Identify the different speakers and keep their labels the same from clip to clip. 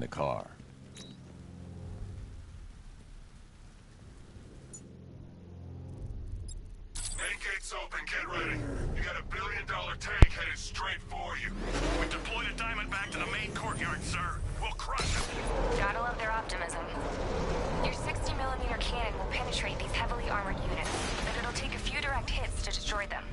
Speaker 1: the car.
Speaker 2: Main gate's open, get ready. You got $1 billion tank headed straight for you.
Speaker 3: We deployed a Diamondback to the main courtyard, sir. We'll crush them.
Speaker 4: Gotta love their optimism. Your 60mm cannon will penetrate these heavily armored units, but it'll take a few direct hits to destroy them.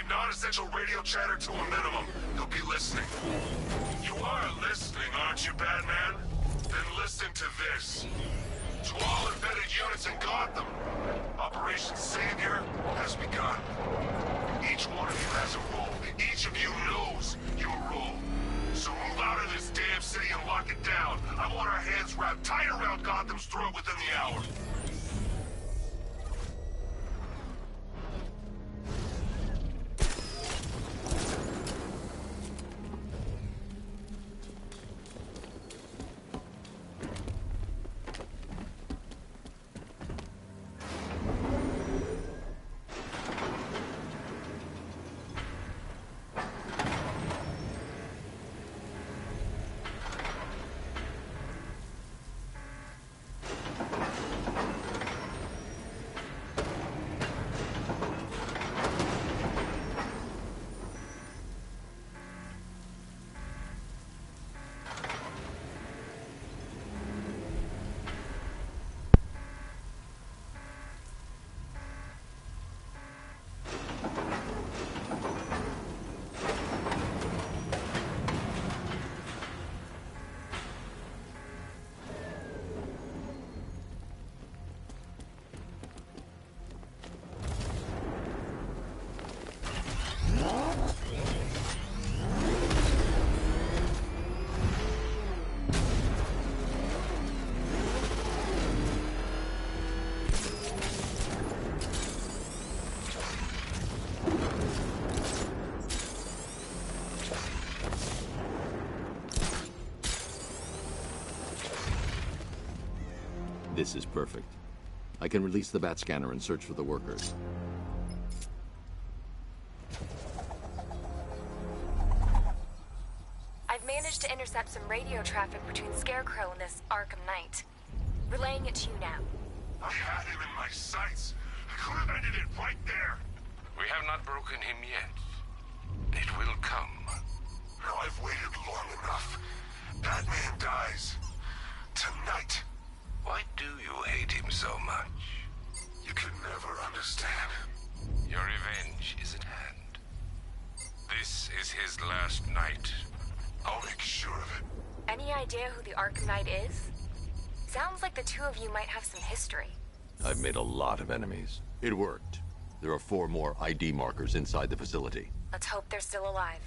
Speaker 2: Non-essential radio chatter to a minimum. He'll be listening. You are listening, aren't you, Batman? Then listen to this. To all embedded units in Gotham, Operation Savior has begun. Each one of you has a role. Each of you knows your role. So move out of this damn city and lock it down. I want our hands wrapped tight around Gotham's throat within the hour.
Speaker 1: This is perfect. I can release the bat scanner and search for the workers.
Speaker 4: I've managed to intercept some radio traffic between Scarecrow and this Arkham Knight. Relaying it to you now.
Speaker 2: I had him in my sights. I could have ended it right there.
Speaker 5: We have not broken him yet. It will come.
Speaker 2: Now I've waited long enough. Batman dies. Tonight.
Speaker 5: Why do you hate him so much?
Speaker 2: You can never understand.
Speaker 5: Your revenge is at hand. This is his last night.
Speaker 2: I'll make sure of it.
Speaker 4: Any idea who the Arkham Knight is? Sounds like the two of you might have some history.
Speaker 1: I've made a lot of enemies. It worked. There are 4 more ID markers inside the facility.
Speaker 4: Let's hope they're still alive.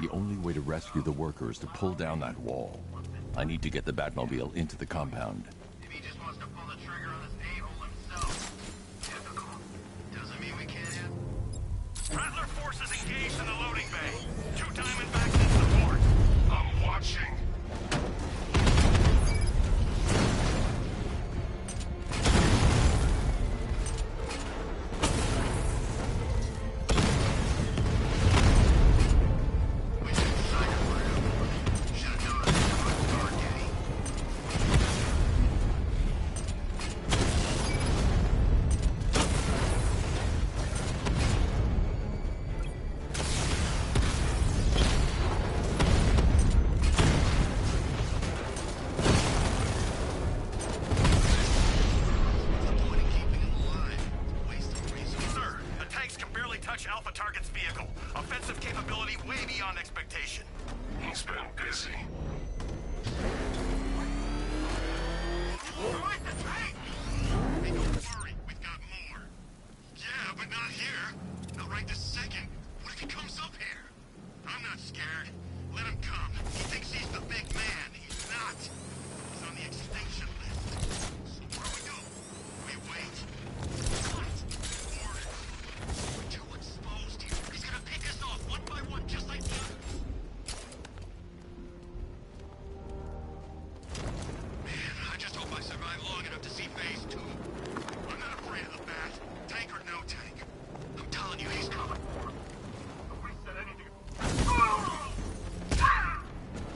Speaker 1: The only way to rescue the workers is to pull down that wall. I need to get the Batmobile into the compound.
Speaker 3: If he just wants to pull the trigger on this a-hole himself. Typical. Doesn't mean we can't hit. Rattler forces engaged in the loading bay. 2 Diamondbacks in support.
Speaker 2: I'm watching.
Speaker 3: vehicle. Offensive capability way beyond expectation.
Speaker 2: He's been busy.
Speaker 3: Right, the tank! Hey, don't worry, we've got more. Yeah, but not here. Not right this second. What if he comes up here? I'm not scared. Let him come. He thinks he's the big man. He's not. He's on the extinction list. So what do? We wait. What? Order. We're too exposed here. He's gonna pick us off one by one, just like the others. Man, I just hope I survive long enough to see phase 2. I'm not afraid of the bat. Tank or no tank. I'm telling you, he's coming. Nobody said anything.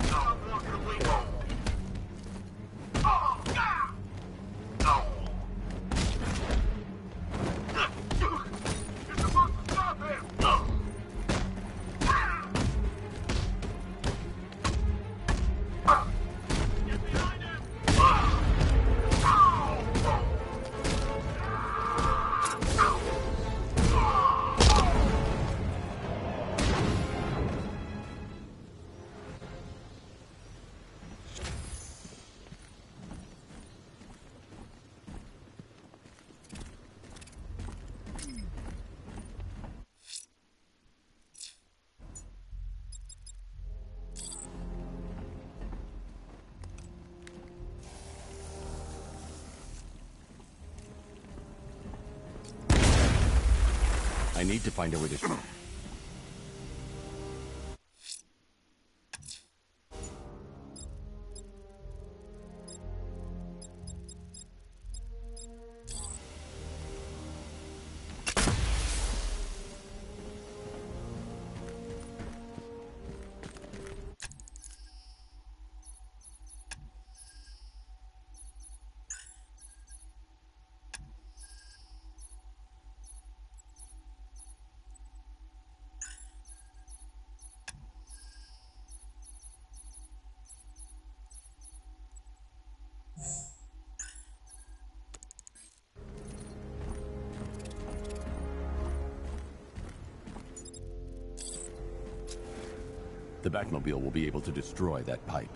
Speaker 3: Stop walking away. You're supposed to stop him. Get behind him.
Speaker 1: I need to find a way to... The Batmobile will be able to destroy that pipe.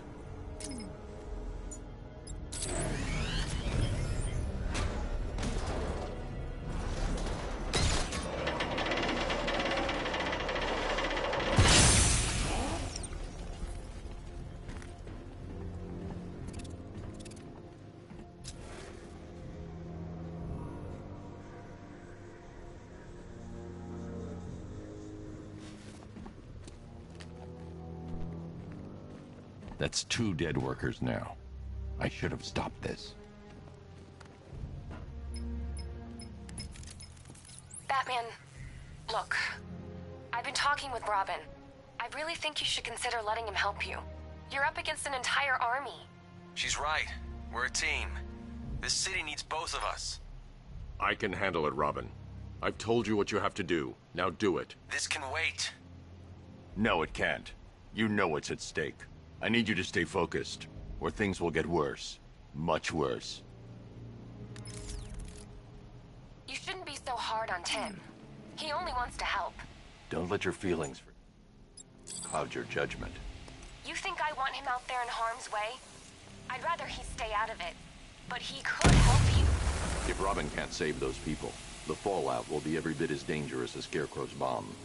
Speaker 1: That's 2 dead workers now. I should have stopped this.
Speaker 4: Batman, look. I've been talking with Robin. I really think you should consider letting him help you. You're up against an entire army.
Speaker 6: She's right. We're a team. This city needs both of us.
Speaker 7: I can handle it, Robin. I've told you what you have to do. Now do it.
Speaker 6: This can wait.
Speaker 1: No, it can't. You know what's at stake. I need you to stay focused, or things will get worse. Much worse.
Speaker 4: You shouldn't be so hard on Tim. He only wants to help.
Speaker 1: Don't let your feelings cloud your judgment.
Speaker 4: You think I want him out there in harm's way? I'd rather he stay out of it. But he could help you.
Speaker 1: If Robin can't save those people, the fallout will be every bit as dangerous as Scarecrow's bomb.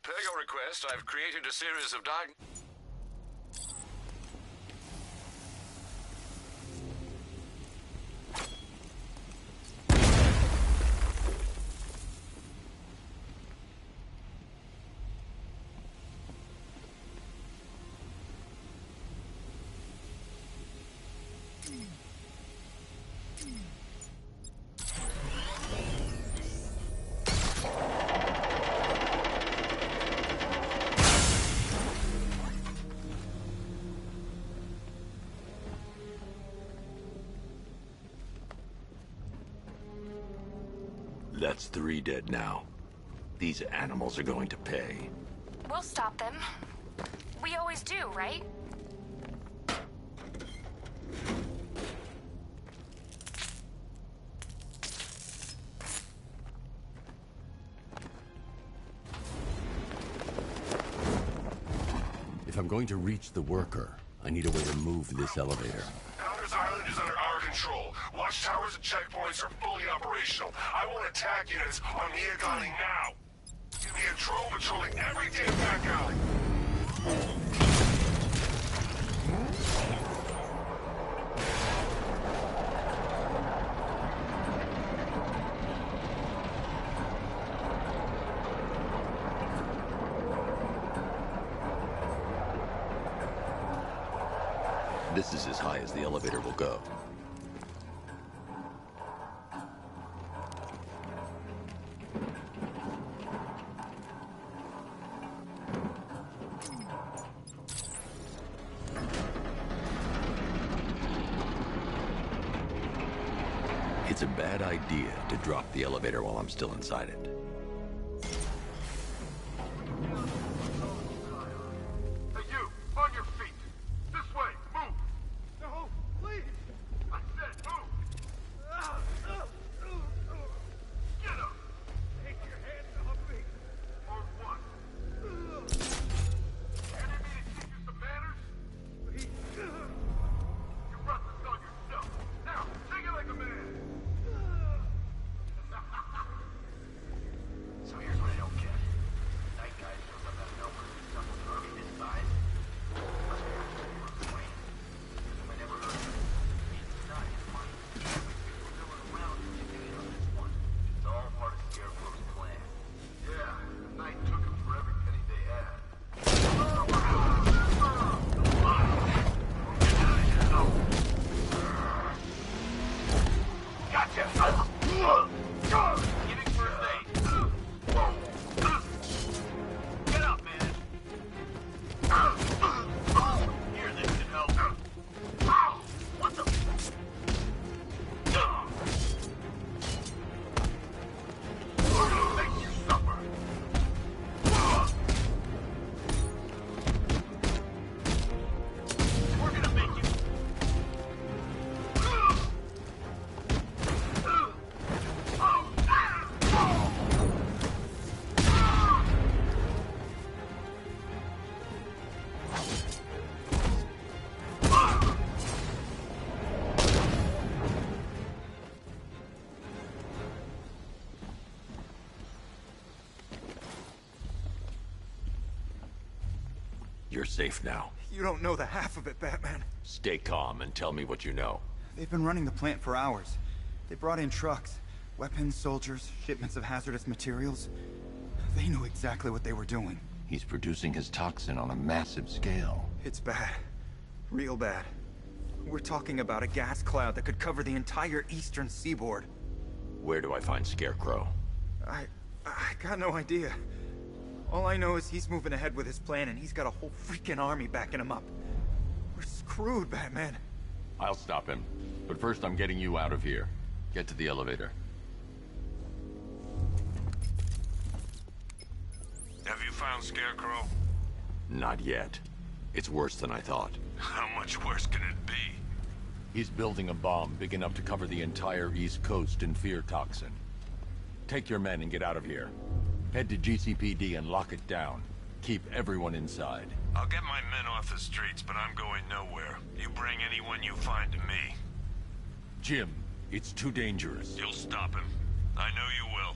Speaker 5: Per your request, I've created a series of
Speaker 1: That's 3 dead now. These animals are going to pay.
Speaker 4: We'll stop them. We always do, right?
Speaker 1: If I'm going to reach the worker, I need a way to move this elevator.
Speaker 2: Founders Island is under our control. Watchtowers and checkpoints are fully operational. I want attack units on Miagani now. Give me a drone patrolling every damn back alley.
Speaker 1: This is as high as the elevator will go. It's a bad idea to drop the elevator while I'm still inside it.
Speaker 2: Hey, you! On your feet! This way! Move! No, please! I said move! Get up! Take your hands off me! Or what? You need me to teach you some manners? You brought this on yourself! Now, take it like a man!
Speaker 3: So here's what I don't get. Night guy shows up out of nowhere with someone's army this size. Must be actually worth the plan. I never heard of it. Besides, money. Everything we're going around is getting on this one. It's all part of Scarecrow's plan.
Speaker 2: Yeah, the Knight took him for every penny they had. Gotcha!
Speaker 3: Giving first aid. Get up, man. Here, this should help. What the?
Speaker 2: Make you suffer!
Speaker 3: We're gonna make you.
Speaker 1: You're safe now.
Speaker 8: You don't know the half of it, Batman.
Speaker 1: Stay calm and tell me what you know.
Speaker 8: They've been running the plant for hours. They brought in trucks, weapons, soldiers, shipments of hazardous materials. They knew exactly what they were doing.
Speaker 1: He's producing his toxin on a massive scale.
Speaker 8: It's bad. Real bad. We're talking about a gas cloud that could cover the entire eastern seaboard.
Speaker 1: Where do I find Scarecrow?
Speaker 8: I got no idea. All I know is he's moving ahead with his plan and he's got a whole freaking army backing him up. We're screwed, Batman.
Speaker 1: I'll stop him. But first I'm getting you out of here. Get to the elevator.
Speaker 5: Have you found Scarecrow?
Speaker 1: Not yet. It's worse than I thought.
Speaker 5: How much worse can it be?
Speaker 1: He's building a bomb big enough to cover the entire East Coast in fear toxin. Take your men and get out of here. Head to GCPD and lock it down. Keep everyone inside.
Speaker 5: I'll get my men off the streets, but I'm going nowhere. You bring anyone you find to me.
Speaker 1: Jim, it's too dangerous.
Speaker 5: You'll stop him. I know you will.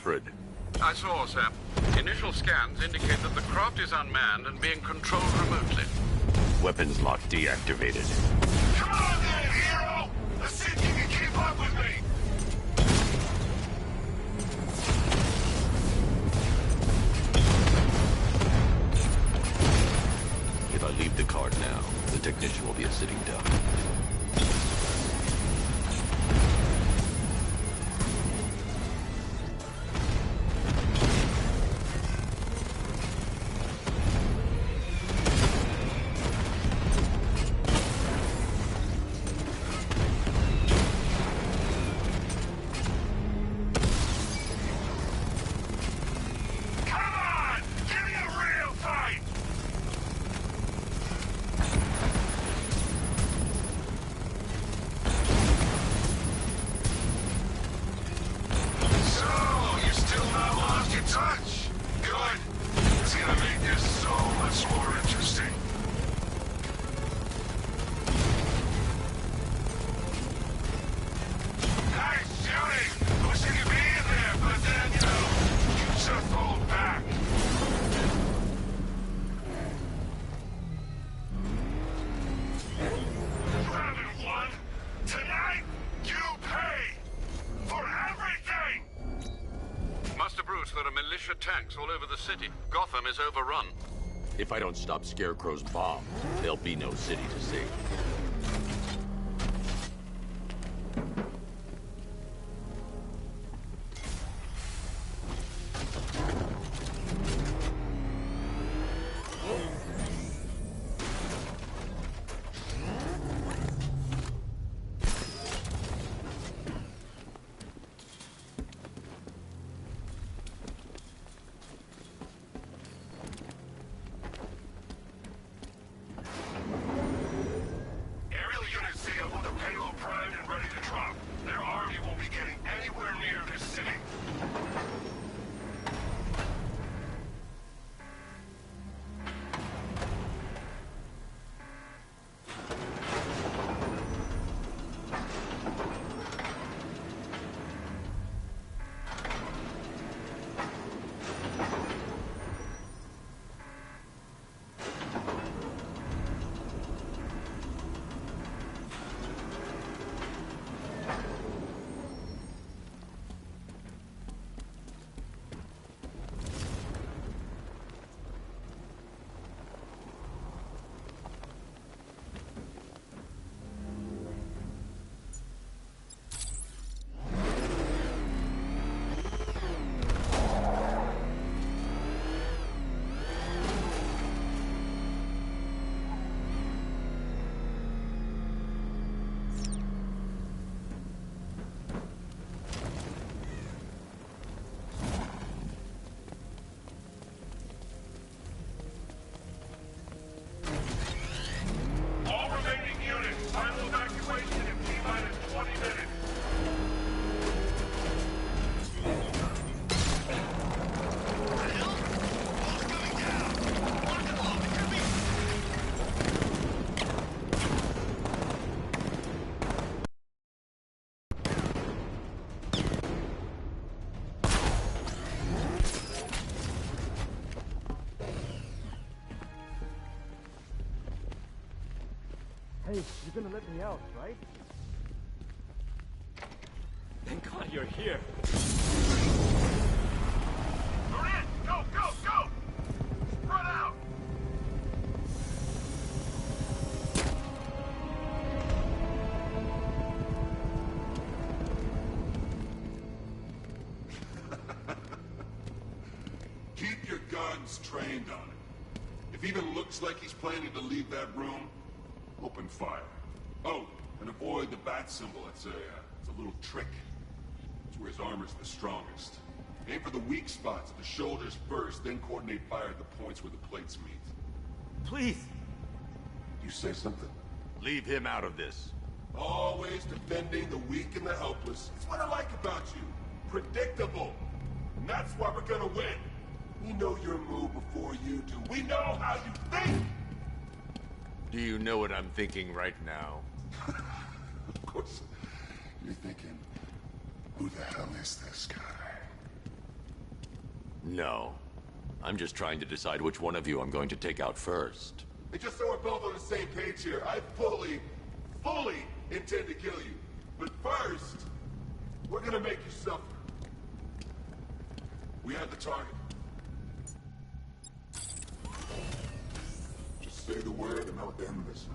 Speaker 1: Alfred.
Speaker 9: I saw, sir. Initial scans indicate that the craft is unmanned and being controlled remotely.
Speaker 1: Weapons lock deactivated.
Speaker 2: Come on then, hero! Let's see if you can keep up with me!
Speaker 1: If I leave the card now, the technician will be a sitting duck.
Speaker 9: There are militia tanks all over the city. Gotham is overrun.
Speaker 1: If I don't stop Scarecrow's bomb, there'll be no city to save.
Speaker 10: Hey, you're gonna let me out, right?
Speaker 8: Thank God you're here.
Speaker 2: We're in! Go, go, go! Spread out!
Speaker 3: Keep your guns trained on him. If he even looks like he's planning to leave that room, open fire. Oh, and avoid the bat symbol. It's a little trick. It's where his armor's the strongest. Aim for the weak spots at the shoulders first, then coordinate fire at the points where the plates meet.
Speaker 8: Please.
Speaker 3: You say something?
Speaker 1: Leave him out of this.
Speaker 3: Always defending the weak and the helpless. It's what I like about you. Predictable. And that's why we're gonna win. We know your move before you do. We know how you think!
Speaker 1: Do you know what I'm thinking right now?
Speaker 3: Of course. You're thinking, who the hell is this guy?
Speaker 1: No. I'm just trying to decide which one of you I'm going to take out first.
Speaker 2: Hey, just so we're both on the same page here, I fully intend to kill you. But first, we're gonna make you suffer. We have the target. Just say the word and I'll end this.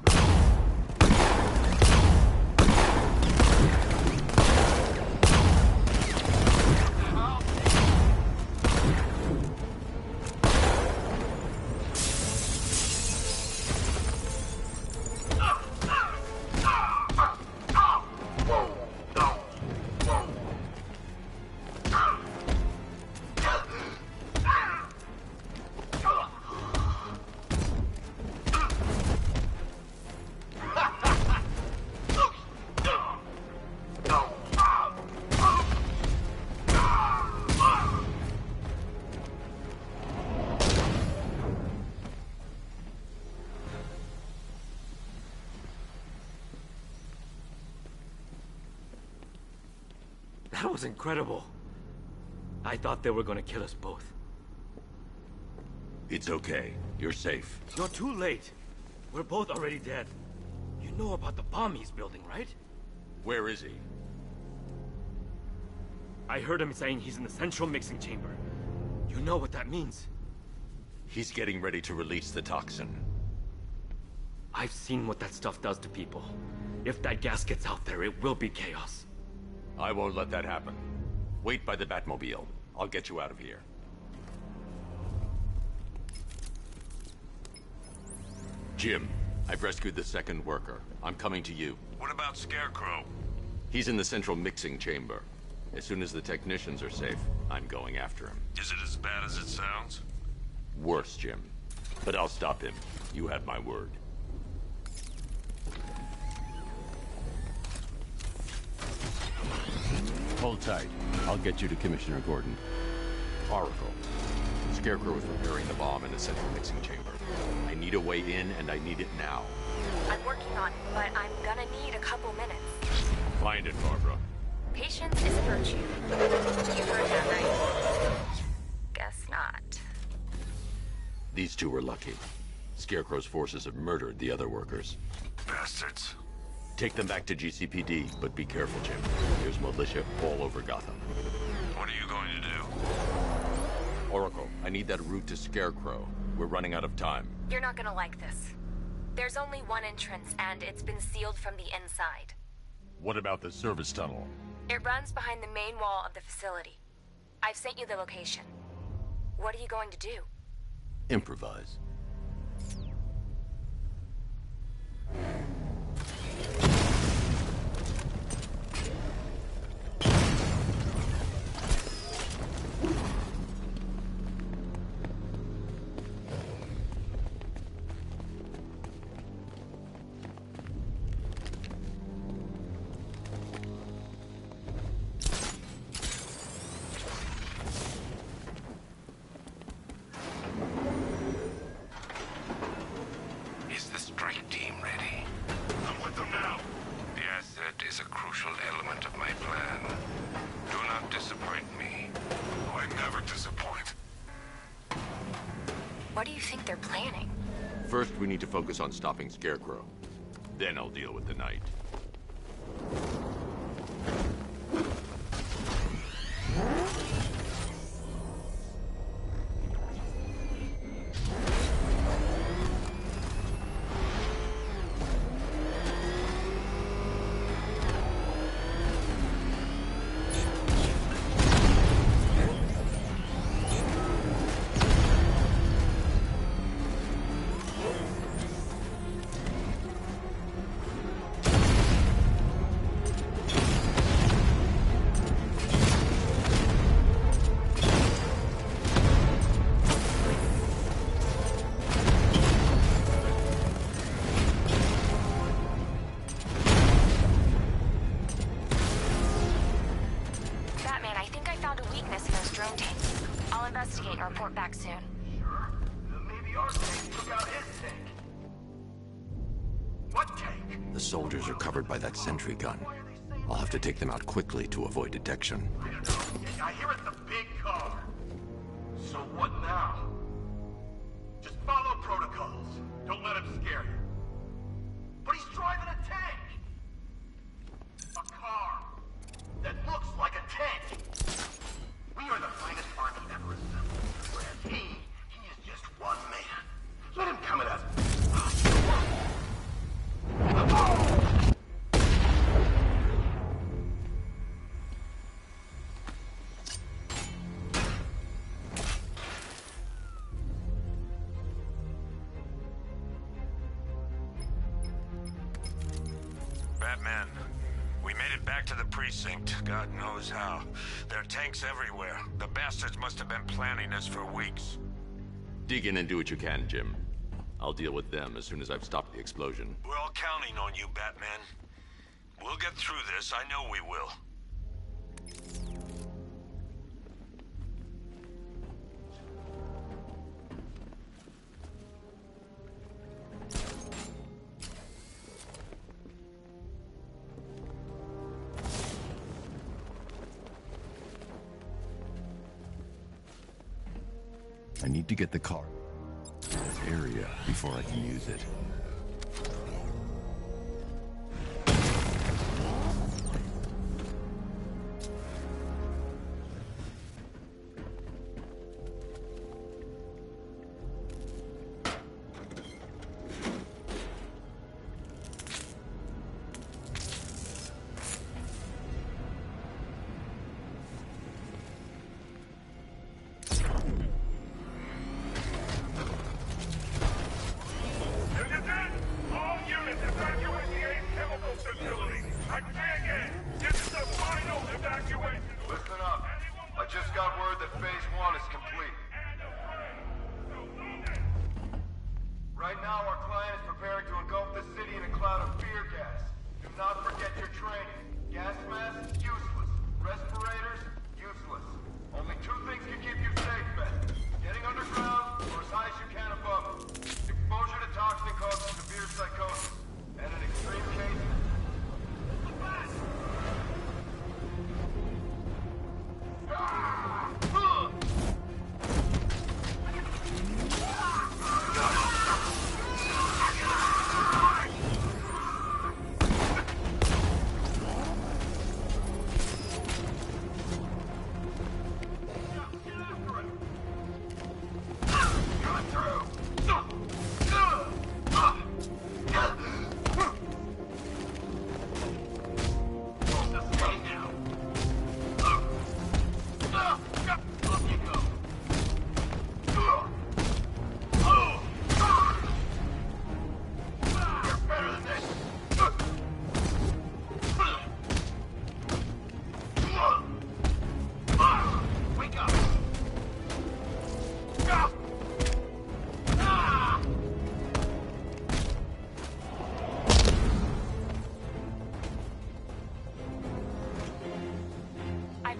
Speaker 11: That was incredible. I thought they were gonna kill us both.
Speaker 1: It's okay. You're safe.
Speaker 11: You're too late. We're both already dead. You know about the bomb he's building, right?
Speaker 1: Where is he?
Speaker 11: I heard him saying he's in the central mixing chamber. You know what that means?
Speaker 1: He's getting ready to release the toxin.
Speaker 11: I've seen what that stuff does to people. If that gas gets out there, it will be chaos.
Speaker 1: I won't let that happen. Wait by the Batmobile. I'll get you out of here. Jim, I've rescued the second worker. I'm coming to you.
Speaker 5: What about Scarecrow?
Speaker 1: He's in the central mixing chamber. As soon as the technicians are safe, I'm going after him.
Speaker 5: Is it as bad as it sounds?
Speaker 1: Worse, Jim. But I'll stop him. You have my word. Hold tight. I'll get you to Commissioner Gordon. Oracle. Scarecrow is preparing the bomb in the central mixing chamber. I need a way in, and I need it now.
Speaker 4: I'm working on it, but I'm gonna need a couple minutes.
Speaker 1: Find it, Barbara.
Speaker 4: Patience is a virtue. You heard that right? Guess not.
Speaker 1: These two were lucky. Scarecrow's forces have murdered the other workers.
Speaker 5: Bastards.
Speaker 1: Take them back to GCPD, but be careful, Jim. There's militia all over Gotham.
Speaker 5: What are you going to do?
Speaker 1: Oracle, I need that route to Scarecrow. We're running out of time.
Speaker 4: You're not gonna like this. There's only one entrance, and it's been sealed from the inside.
Speaker 1: What about the service tunnel?
Speaker 4: It runs behind the main wall of the facility. I've sent you the location. What are you going to do?
Speaker 1: Improvise.
Speaker 5: Is the strike team ready?
Speaker 2: I'm with them now.
Speaker 5: The asset is a crucial element of my plan. Do not disappoint me.
Speaker 2: I never disappoint.
Speaker 4: What do you think they're planning?
Speaker 1: First, we need to focus on stopping Scarecrow. Then I'll deal with the Knight.
Speaker 4: Investigate and report back soon.
Speaker 3: Sure. Maybe our tank took out his tank. What tank?
Speaker 1: The soldiers are covered by that sentry gun. I'll have to take them out quickly to avoid detection.
Speaker 3: I hear it's the big car. So what now? Just follow protocols. Don't let him scare you. But he's driving a tank! A car that looks like a tank! We are the finest army ever assembled, whereas he is just one man. Let him come at us.
Speaker 12: Batman, we made it back to the precinct, God knows how. There are tanks everywhere. The bastards must have been planning this for weeks.
Speaker 7: Dig in and do what you can, Jim. I'll deal with them as soon as I've stopped the explosion.
Speaker 12: We're all counting on you, Batman. We'll get through this, I know we will.
Speaker 1: I need to get the car in this area before I can use it.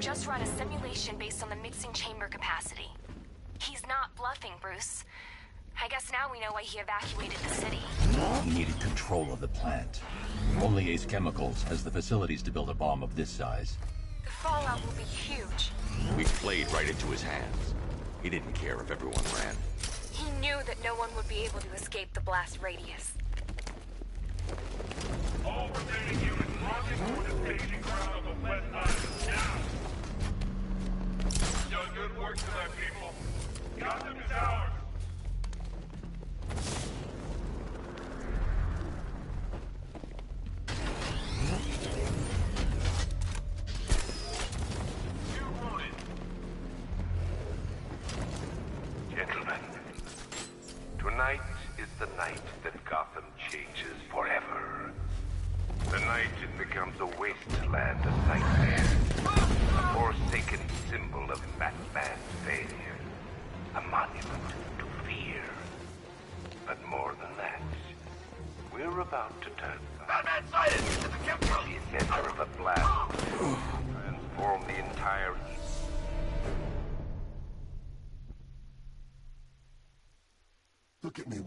Speaker 4: Just run a simulation based on the mixing chamber capacity. He's not bluffing, Bruce. I guess now we know why he evacuated the city.
Speaker 1: He needed control of the plant. Only Ace Chemicals has the facilities to build a bomb of this size.
Speaker 4: The fallout will be huge.
Speaker 7: We played right into his hands. He didn't care if everyone ran.
Speaker 4: He knew that no one would be able to escape the blast radius.
Speaker 2: All remaining units launching toward the staging ground of the West Island now! Done good work to that, people. Gotham is ours!
Speaker 5: Gentlemen, tonight is the night that Gotham changes forever. The night it becomes a wasteland of nightmares. A forsaken symbol of Batman's failure. A monument to fear. But more than that, we're about to turn
Speaker 3: Batman sighted! It's the chemical!
Speaker 5: the center of a blast to transform the entire East.
Speaker 2: Look at me.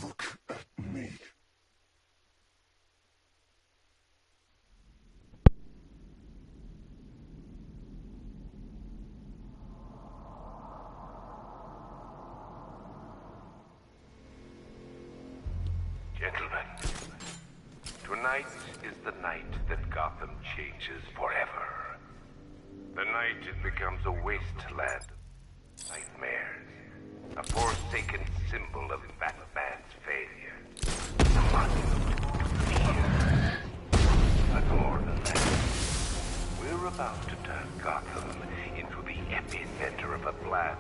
Speaker 2: Look at me.
Speaker 5: Tonight is the night that Gotham changes forever. The night it becomes a wasteland of nightmares. A forsaken symbol of Batman's failure. A monument to fear. But more than that, we're about to turn Gotham into the epicenter of a blast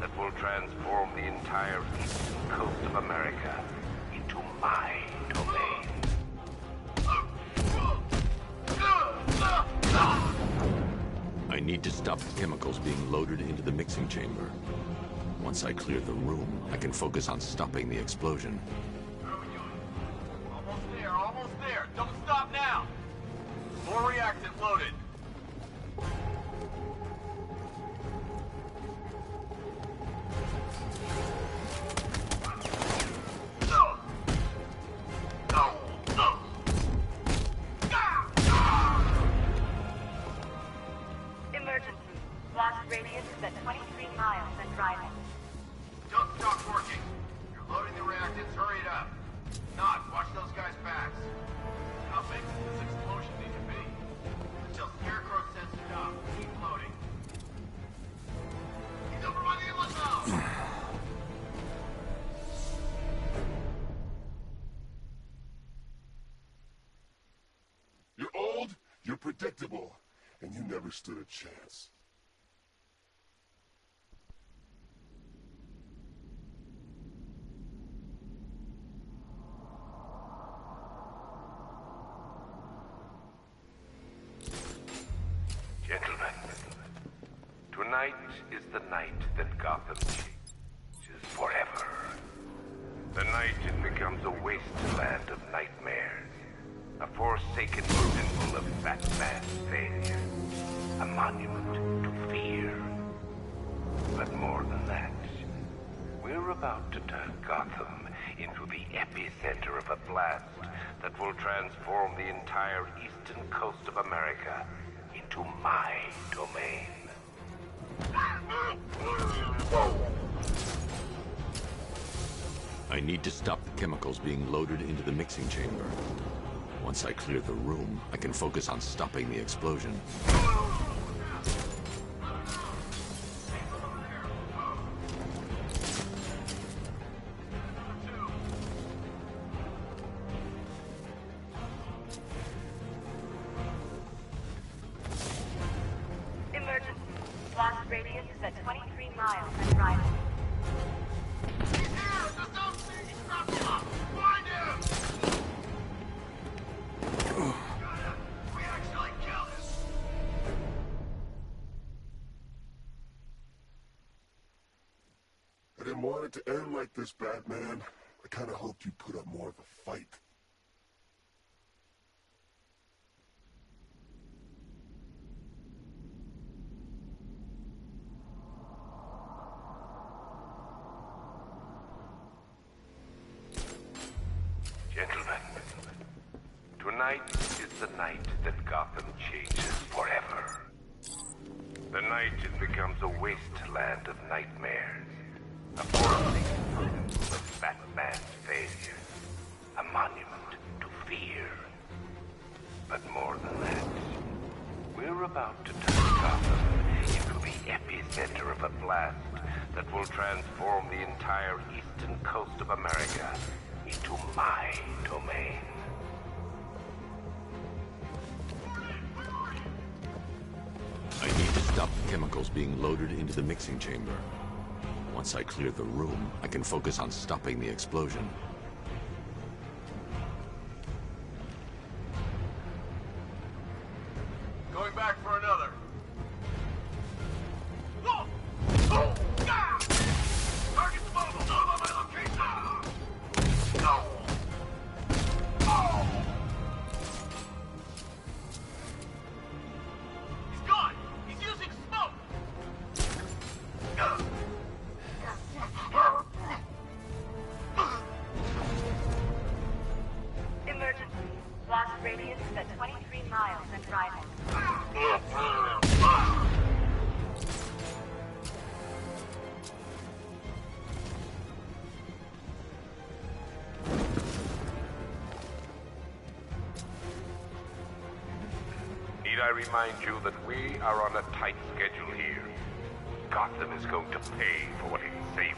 Speaker 5: that will transform the entire eastern coast of America into my domain.
Speaker 7: I need to stop the chemicals being loaded into the mixing chamber. Once I clear the room, I can focus on stopping the explosion.
Speaker 13: Almost there, almost there. Don't stop now. More reactant loaded.
Speaker 14: Emergency. Blast radius is at 23 miles and driving.
Speaker 13: Don't stop working. You're loading the reactants. Hurry it up. Not. Watch those guys' backs. How big does this explosion need to be? Until Scarecrow says stop. Keep loading. He's over by the inlet valve.
Speaker 2: You're old, you're predictable, and you never stood a chance.
Speaker 5: Gentlemen, tonight is the night that Gotham changes forever. The night it becomes a wasteland of nightmares. A forsaken symbol of Batman's failure. A monument to fear. But more than that, we're about to turn Gotham into the epicenter of a blast that will transform the entire eastern coast of America into my domain.
Speaker 7: I need to stop the chemicals being loaded into the mixing chamber. Once I clear the room, I can focus on stopping the explosion.
Speaker 14: Emergency. Blast radius is at 23 miles and driving.
Speaker 13: He's here! Just don't see! He's dropped him off! Find him! We actually killed him!
Speaker 2: I didn't want it to end like this, Batman. I kinda hoped you'd put up more of a fight.
Speaker 5: Gentlemen, tonight is the night that Gotham changes forever. The night it becomes a wasteland of nightmares. A forsaken symbol of Batman's failure. A monument to fear. But more than that, we're about to turn Gotham into the epicenter of a blast that will transform the entire eastern coast of America into my domain.
Speaker 7: I need to stop the chemicals being loaded into the mixing chamber. Once I clear the room, I can focus on stopping the explosion.
Speaker 13: Going back for another. Target's mobile! Know about my location! No! He's gone! He's using smoke!
Speaker 5: I remind you that we are on a tight schedule here. Gotham is going to pay for what its savior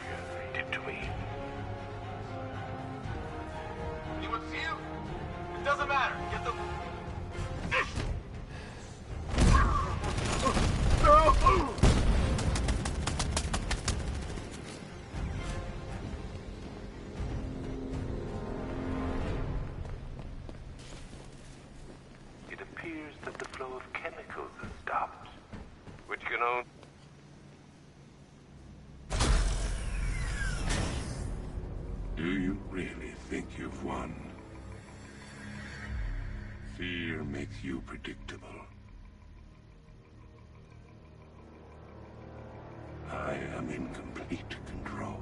Speaker 5: did to me.
Speaker 13: Anyone see him? It doesn't matter. Get the...
Speaker 5: It appears that the flow of chemicals has stopped, which can only...
Speaker 15: Do you really think you've won? Fear makes you predictable. I am in complete control.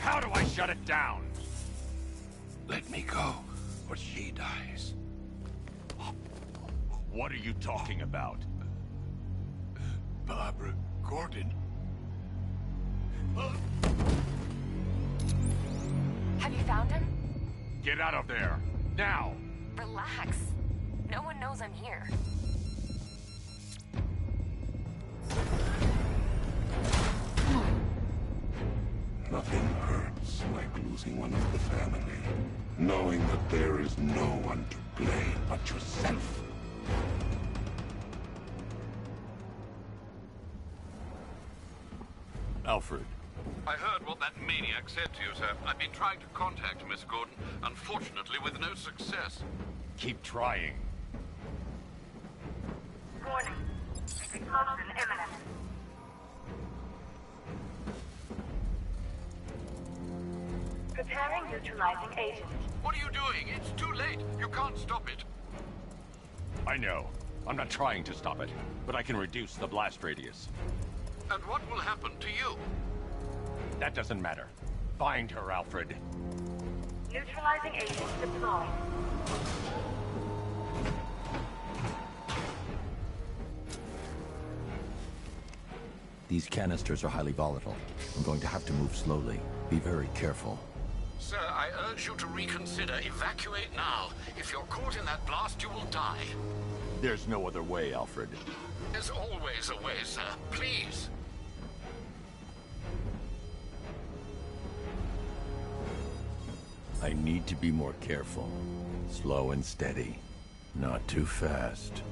Speaker 1: How do I shut it down?
Speaker 15: Let me go, or she dies.
Speaker 1: What are you talking about?
Speaker 15: Barbara Gordon.
Speaker 4: Have you found him?
Speaker 1: Get out of there! Now!
Speaker 4: Relax. No one knows I'm here.
Speaker 15: Nothing hurts like losing one of the family. Knowing that there is no one to blame but yourself.
Speaker 1: Alfred.
Speaker 9: I heard what that maniac said to you, sir. I've been trying to contact Miss Gordon, unfortunately with no success.
Speaker 1: Keep trying.
Speaker 14: Warning. Explosion imminent. Preparing neutralizing agent.
Speaker 9: What are you doing? It's too late. You can't stop it.
Speaker 1: I know. I'm not trying to stop it, but I can reduce the blast radius.
Speaker 9: And what will happen to you?
Speaker 1: That doesn't matter. Find her, Alfred.
Speaker 14: Neutralizing agent deployed.
Speaker 16: These canisters are highly volatile. I'm going to have to move slowly. Be very careful.
Speaker 9: Sir, I urge you to reconsider. Evacuate now. If you're caught in that blast, you will die.
Speaker 1: There's no other way, Alfred.
Speaker 9: There's always a way, sir. Please.
Speaker 16: I need to be more careful. Slow and steady. Not too fast.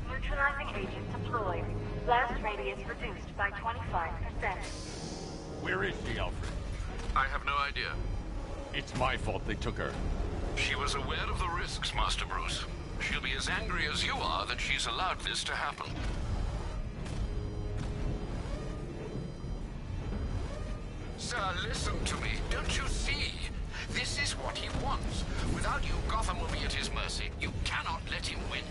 Speaker 14: Neutralizing agent deployed. Blast radius reduced by 25%.
Speaker 1: Where is she, Alfred?
Speaker 9: I have no idea.
Speaker 1: It's my fault they took her.
Speaker 9: She was aware of the risks, Master Bruce. She'll be as angry as you are that she's allowed this to happen. Sir, listen to me. Don't you see? This is what he wants. Without you, Gotham will be at his mercy. You cannot let him win.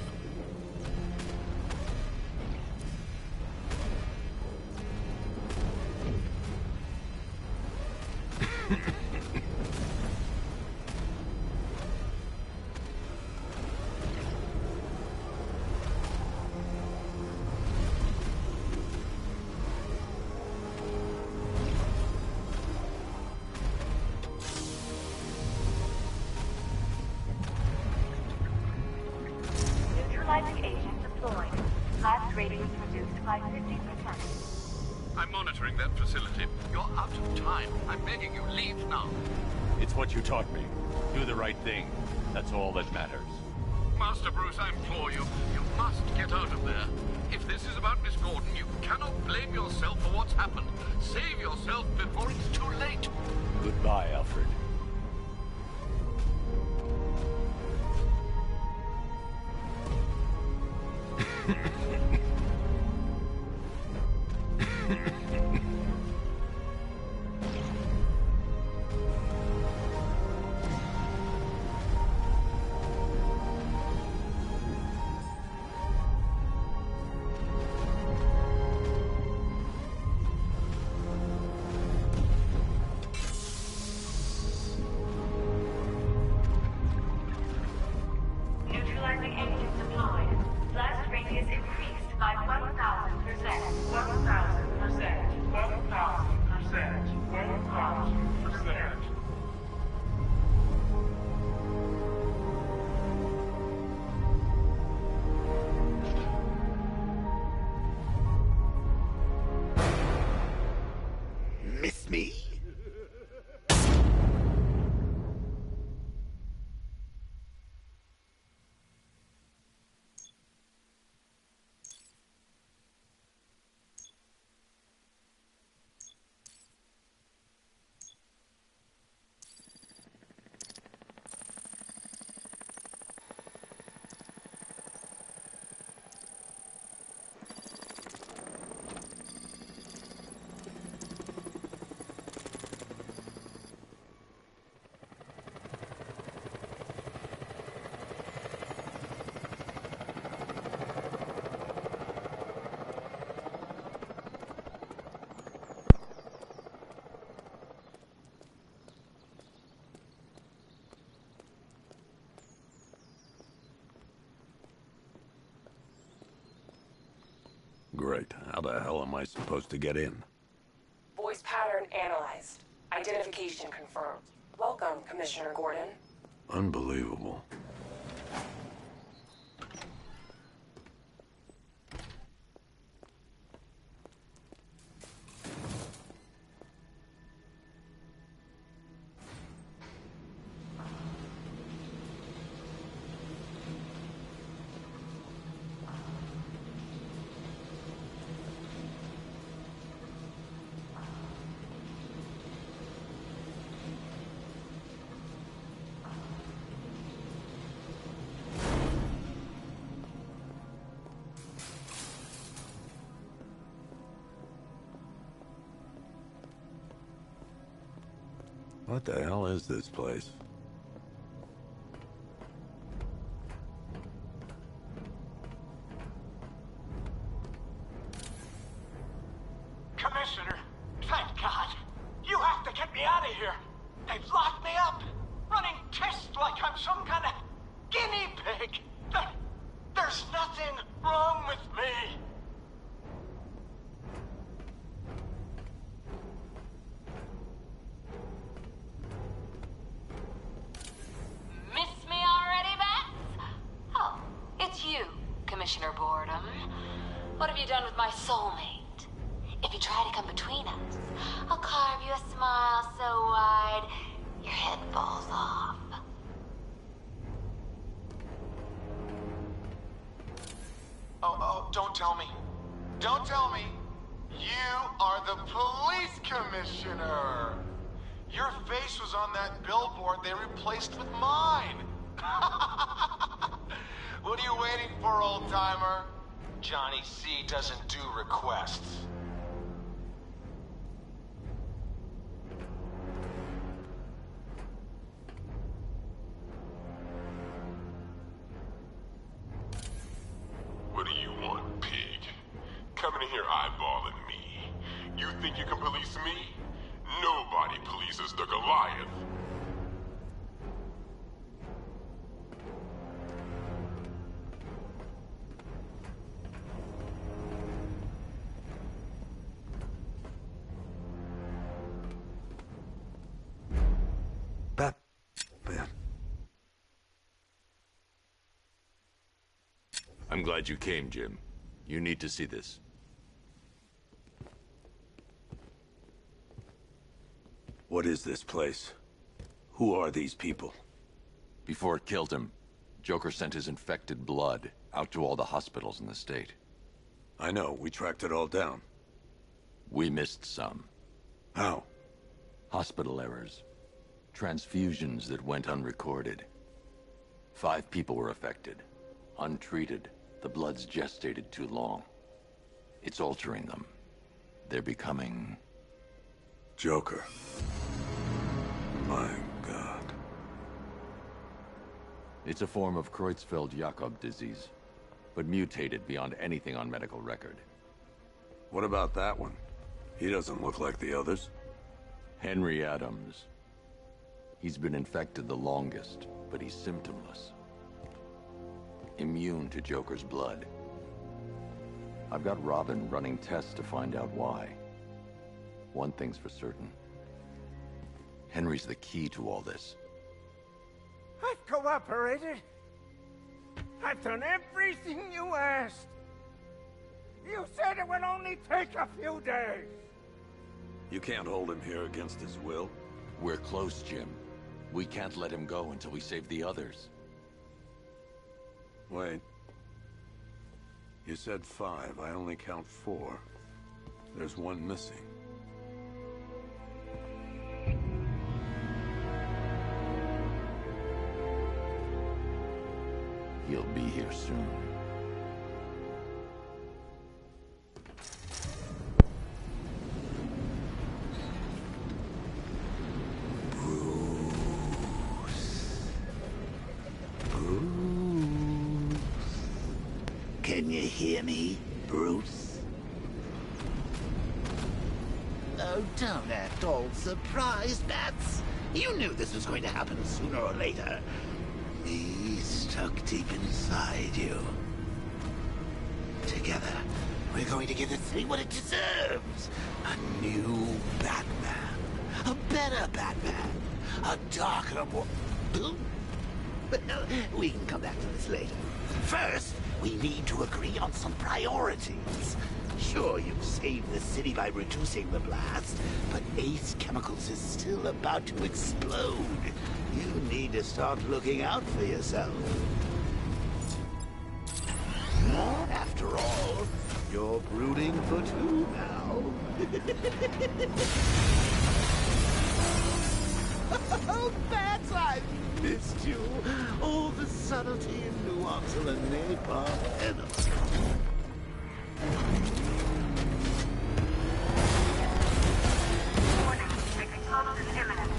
Speaker 14: Neutralizing agent deployed. Blast radius reduced by 50%.
Speaker 9: I'm monitoring that facility. You're out of time. I'm begging you, leave now.
Speaker 1: It's what you taught me. Do the right thing. That's all that matters.
Speaker 9: Master Bruce, I implore you, you must get out of there. If this is about Miss Gordon, you cannot blame yourself for what's happened. Save yourself before it's too late.
Speaker 1: Goodbye, Alfred.
Speaker 7: Great. How the hell am I supposed to get in?
Speaker 17: Voice pattern analyzed. Identification confirmed. Welcome, Commissioner Gordon.
Speaker 7: Unbelievable. What the hell is this place?
Speaker 18: Commissioner, thank God. You have to get me out of here. They've locked me up, running tests like I'm some kind of guinea pig. There's nothing wrong with me.
Speaker 19: Miss me already, Bats? Oh, it's you, Commissioner Boredom. What have you done with my soulmate? If you try to come between us, I'll carve you a smile so wide, your head falls off.
Speaker 13: Oh, don't tell me. Don't tell me. You are the police commissioner. Your face was on that billboard they replaced with mine. What are you waiting for, old-timer? Johnny C doesn't do requests.
Speaker 2: What do you want, pig? Coming in here eyeballing me. You think you can police me? Nobody polices the Goliath.
Speaker 7: I'm glad you came, Jim. You need to see this. What is this place? Who are these people?
Speaker 1: Before it killed him, Joker sent his infected blood out to all the hospitals in the state.
Speaker 7: I know, we tracked it all down.
Speaker 1: We missed some.
Speaker 7: How?
Speaker 1: Hospital errors. Transfusions that went unrecorded. 5 people were affected. Untreated, the blood's gestated too long. It's altering them. They're becoming...
Speaker 7: Joker. My God.
Speaker 1: It's a form of Creutzfeldt-Jakob disease, but mutated beyond anything on medical record.
Speaker 7: What about that one? He doesn't look like the others.
Speaker 1: Henry Adams. He's been infected the longest, but he's symptomless. Immune to Joker's blood. I've got Robin running tests to find out why. One thing's for certain. Henry's the key to all this.
Speaker 18: I've cooperated. I've done everything you asked. You said it would only take a few days.
Speaker 7: You can't hold him here against his will.
Speaker 1: We're close, Jim. We can't let him go until we save the others.
Speaker 7: Wait. You said 5. I only count 4. There's one missing.
Speaker 1: He'll be here soon.
Speaker 20: Can you hear me, Bruce? Oh, don't act all surprised, Bats. You knew this was going to happen sooner or later. Me stuck deep inside you. Together, We're going to give the city what it deserves. A new Batman. A better Batman. A darker, more... Well, we can come back to this later. First, we need to agree on some priorities. Sure, you've saved the city by reducing the blast, but Ace Chemicals is still about to explode. You need to start looking out for yourself. After all, you're brooding for two now. Oh, Bats, I've missed you. All the subtlety and nuance of a napalm enema.
Speaker 14: Warning, explosion imminent.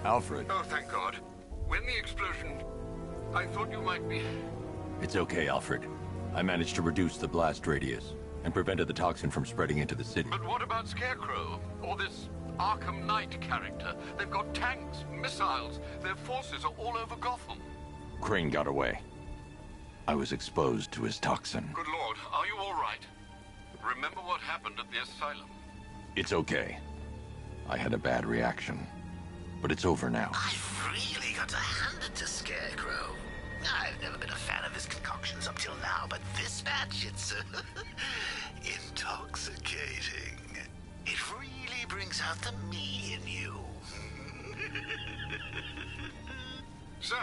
Speaker 1: Alfred.
Speaker 9: Oh, thank God. When the explosion... I thought you might be...
Speaker 1: It's okay, Alfred. I managed to reduce the blast radius and prevented the toxin from spreading into the city.
Speaker 9: But what about Scarecrow? Or this Arkham Knight character? They've got tanks, missiles. Their forces are all over Gotham.
Speaker 1: Crane got away. I was exposed to his toxin.
Speaker 9: Good Lord, are you all right? Remember what happened at the asylum?
Speaker 1: It's okay. I had a bad reaction. But it's over now.
Speaker 20: I've really got to hand it to Scarecrow. I've never been a fan of his concoctions up till now, but this batch, it's intoxicating. It really brings out the me in you.
Speaker 9: Sir,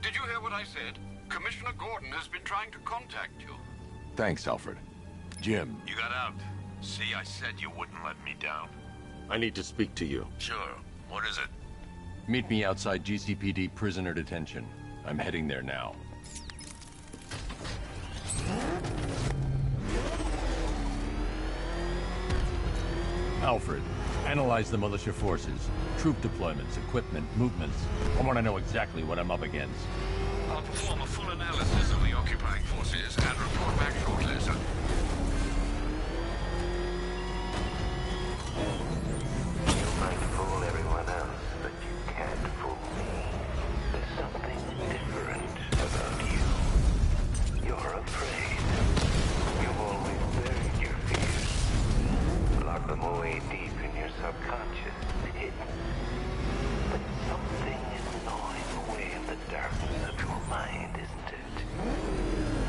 Speaker 9: did you hear what I said? Commissioner Gordon has been trying to contact you.
Speaker 1: Thanks, Alfred. Jim.
Speaker 12: You got out. See, I said you wouldn't let me down.
Speaker 7: I need to speak to you.
Speaker 12: Sure. What is it?
Speaker 1: Meet me outside GCPD prisoner detention. I'm heading there now. Alfred, analyze the militia forces, troop deployments, equipment, movements. I want to know exactly what I'm up against.
Speaker 9: I'll perform a full analysis of the occupying forces and report back shortly, sir.
Speaker 5: You might fool everyone else, but you can't fool me. There's something different about you. You're afraid. You've always buried your fears. Lock them away deep in your subconscious, hidden. But something is gnawing away at the darkness of your mind, isn't it?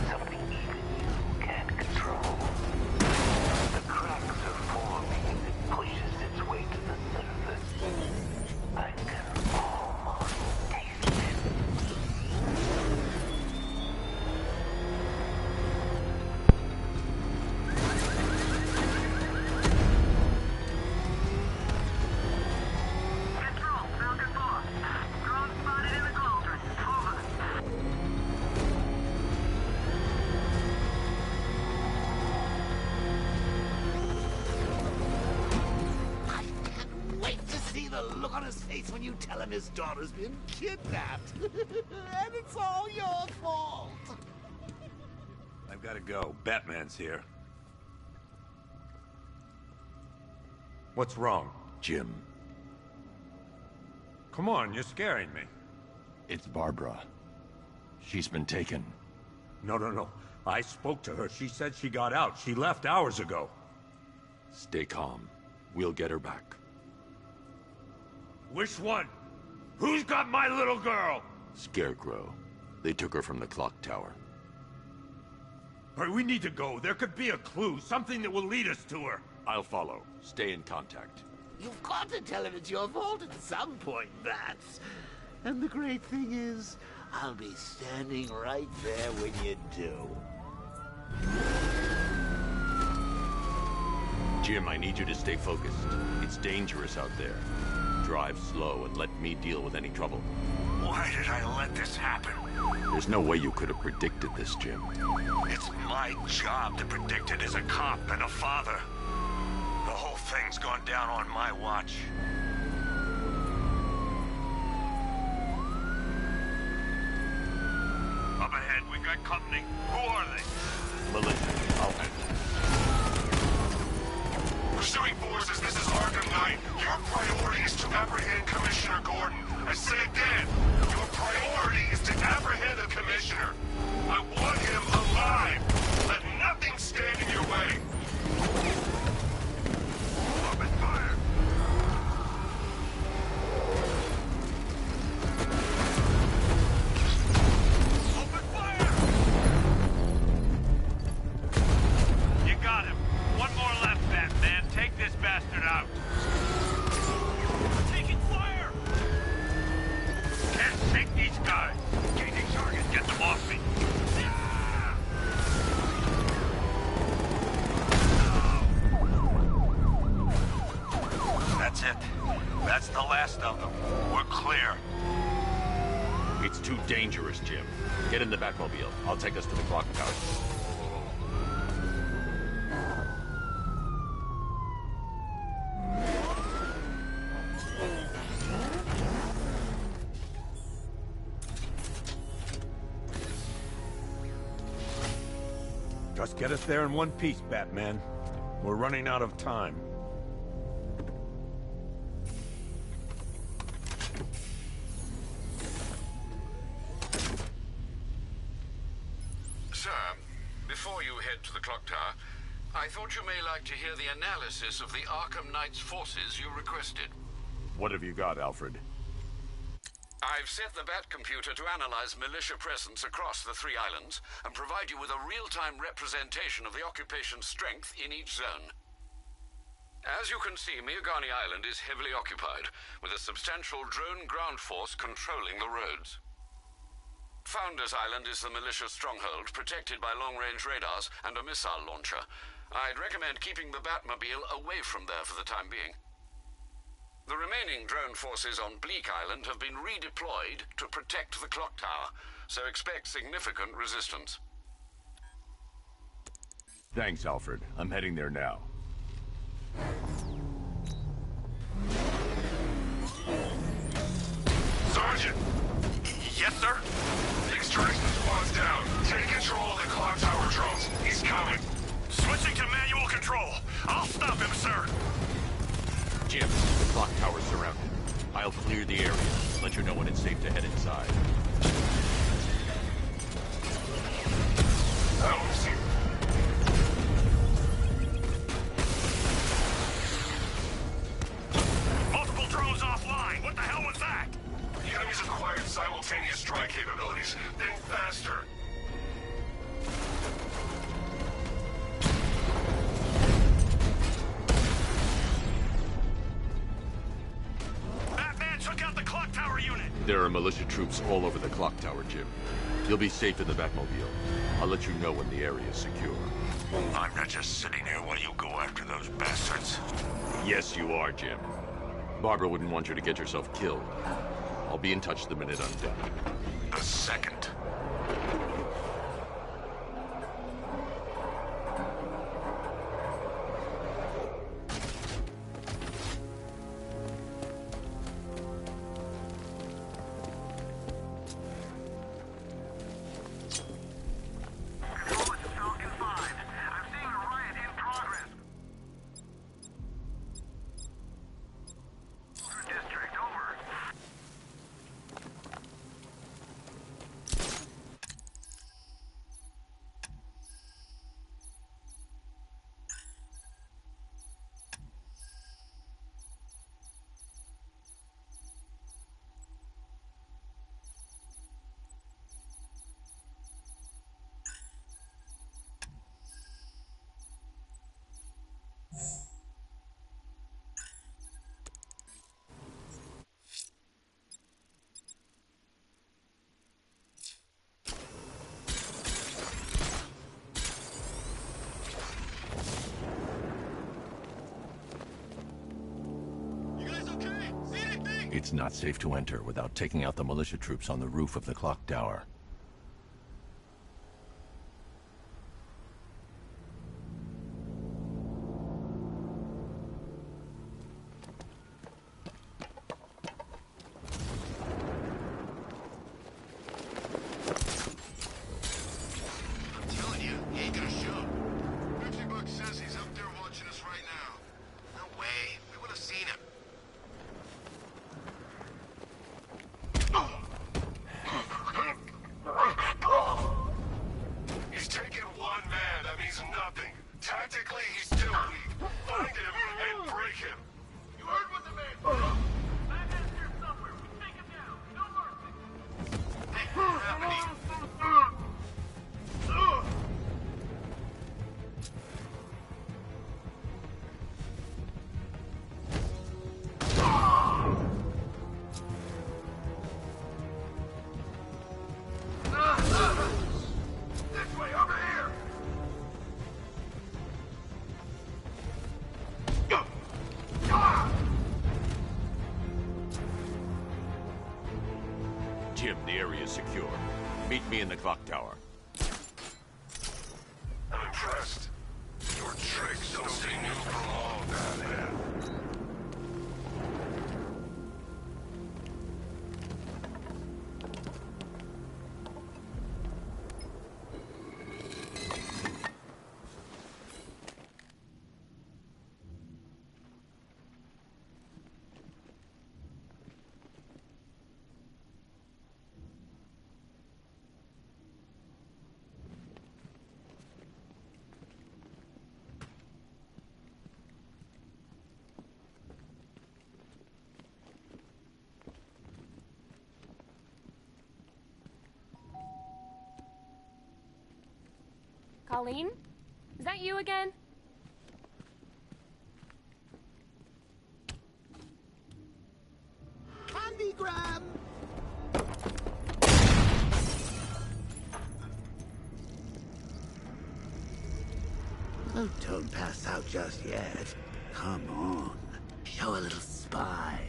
Speaker 5: Something even you can't control. The cracks are forming as it pushes its way to the surface. I can almost taste it.
Speaker 14: Control, Falcon 4. Drone spotted in the cauldron. Over.
Speaker 20: I can't wait to see the look on his face when you tell him his daughter's been kidnapped. And it's all your fault.
Speaker 12: I've got to go. Batman's here. What's wrong?
Speaker 1: Jim.
Speaker 12: Come on, you're scaring me.
Speaker 1: It's Barbara. She's been taken.
Speaker 12: No. I spoke to her. She said she got out. She left hours ago.
Speaker 1: Stay calm. We'll get her back.
Speaker 12: Which one? Who's got my little girl?
Speaker 1: Scarecrow. They took her from the clock tower.
Speaker 12: All right, we need to go. There could be a clue, something that will lead us to her.
Speaker 1: I'll follow. Stay in contact.
Speaker 20: You've got to tell him it's your fault at some point, Bats. And the great thing is, I'll be standing right there when you do.
Speaker 7: Jim, I need you to stay focused. It's dangerous out there. Drive slow and let me deal with any trouble.
Speaker 12: Why did I let this happen?
Speaker 7: There's no way you could have predicted this, Jim.
Speaker 12: It's my job to predict it as a cop and a father. The whole thing's gone down on my watch. Up ahead, we got company. Who are they?
Speaker 7: Militia. I'll handle it.
Speaker 2: Pursuing forces, this is Arkham Knight. Your priority is to apprehend Commissioner Gordon. I say again, your priority is to apprehend the Commissioner. I want him alive. Let nothing stand in your way. Open fire.
Speaker 12: Open fire! You got him. One more left, Batman. Take this bastard out. Taking fire! Can't take these guys. Gaining target. Get them off me. That's it. That's the last of them. We're clear.
Speaker 7: It's too dangerous, Jim. Get in the Batmobile. I'll take us to the clock tower.
Speaker 12: Just get us there in one piece, Batman. We're running out of time.
Speaker 9: Sir, before you head to the clock tower, I thought you may like to hear the analysis of the Arkham Knight's forces you requested.
Speaker 7: What have you got, Alfred?
Speaker 9: I've set the Batcomputer to analyze militia presence across the 3 islands and provide you with a real-time representation of the occupation's strength in each zone. As you can see, Miagani Island is heavily occupied, with a substantial drone ground force controlling the roads. Founders Island is the militia stronghold, protected by long-range radars and a missile launcher. I'd recommend keeping the Batmobile away from there for the time being. The remaining drone forces on Bleak Island have been redeployed to protect the clock tower, so expect significant resistance.
Speaker 1: Thanks, Alfred. I'm heading there now.
Speaker 2: Sergeant!
Speaker 12: Yes, sir?
Speaker 2: The extraction squad's down. Take control of the clock tower drones. He's coming.
Speaker 12: Switching to manual control. I'll stop him, sir.
Speaker 1: Jim, the clock tower's surrounded. I'll clear the area. Let you know when it's safe to head inside.
Speaker 12: Multiple drones offline. What the hell was that?
Speaker 2: The enemy's acquired simultaneous strike capabilities. Think faster.
Speaker 12: Batman took out the clock tower unit.
Speaker 7: There are militia troops all over the clock tower, Jim. You'll be safe in the Batmobile. I'll let you know when the area is secure.
Speaker 12: I'm not just sitting here while you go after those bastards.
Speaker 7: Yes, you are, Jim. Barbara wouldn't want you to get yourself killed. I'll be in touch the minute I'm done.
Speaker 12: The second.
Speaker 16: It's not safe to enter without taking out the militia troops on the roof of the clock tower.
Speaker 1: Jim, the area is secure. Meet me in the clock tower.
Speaker 2: I'm impressed. Your tricks don't stay new for long, Batman.
Speaker 21: Colleen? Is that you again?
Speaker 20: Candygram! Oh, don't pass out just yet. Come on. Show a little spine.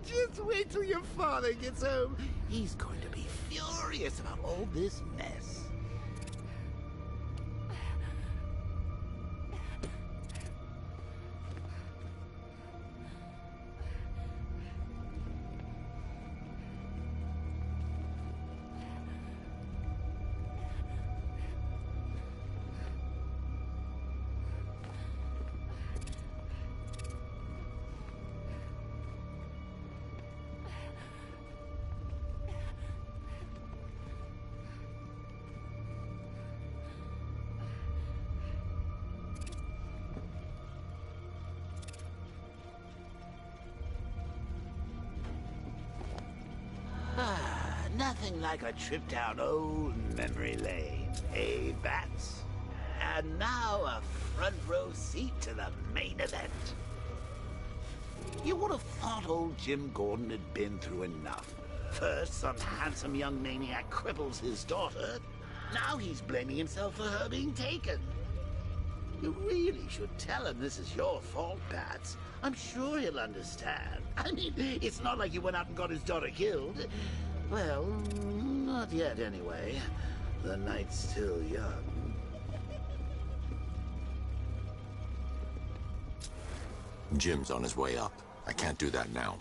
Speaker 20: Just wait till your father gets home. He's going to be furious about all this mess. Nothing like a trip down old memory lane, eh, Bats? And now a front row seat to the main event. You would have thought old Jim Gordon had been through enough. First, some handsome young maniac cripples his daughter. Now he's blaming himself for her being taken. You really should tell him this is your fault, Bats. I'm sure he'll understand. I mean, it's not like you went out and got his daughter killed. Well, not yet anyway. The night's still young.
Speaker 7: Jim's on his way up. I can't do that now.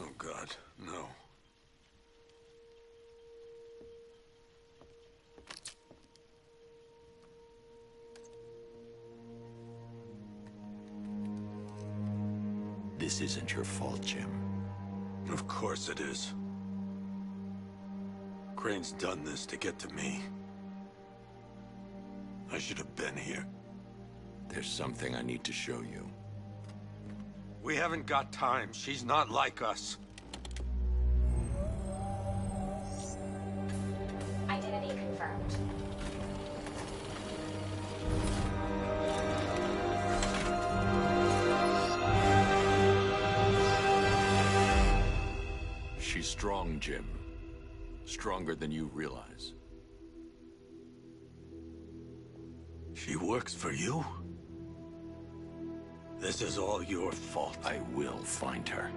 Speaker 2: Oh, God, no.
Speaker 7: This isn't your fault, Jim.
Speaker 2: Of course it is. Crane's done this to get to me. I should have been here.
Speaker 7: There's something I need to show you.
Speaker 12: We haven't got time. She's not like us.
Speaker 1: strong, Jim. Stronger than you realize.
Speaker 20: She works for you? This is all your fault.
Speaker 1: I will find her.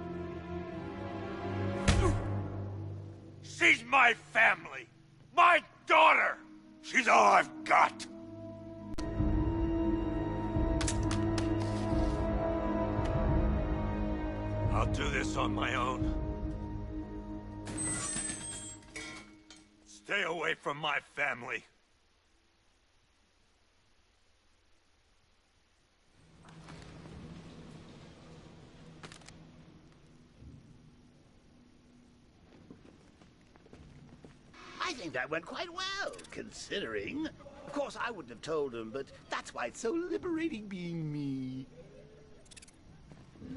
Speaker 20: She's my family! My daughter! She's all I've got! I'll do this on my own. Stay away from my family.
Speaker 6: I think that went quite well, considering. Of course, I wouldn't have told him, but that's why it's so liberating being me.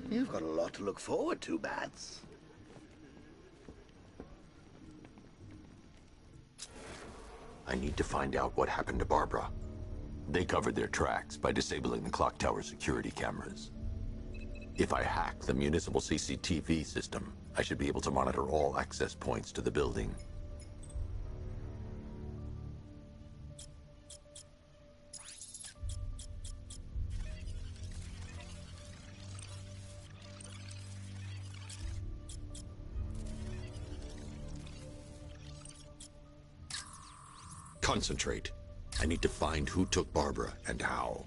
Speaker 6: You've got a lot to look forward to, Bats.
Speaker 7: I need to find out what happened to Barbara. They covered their tracks by disabling the clock tower security cameras. If I hack the municipal CCTV system, I should be able to monitor all access points to the building. Concentrate. I need to find who took Barbara and how.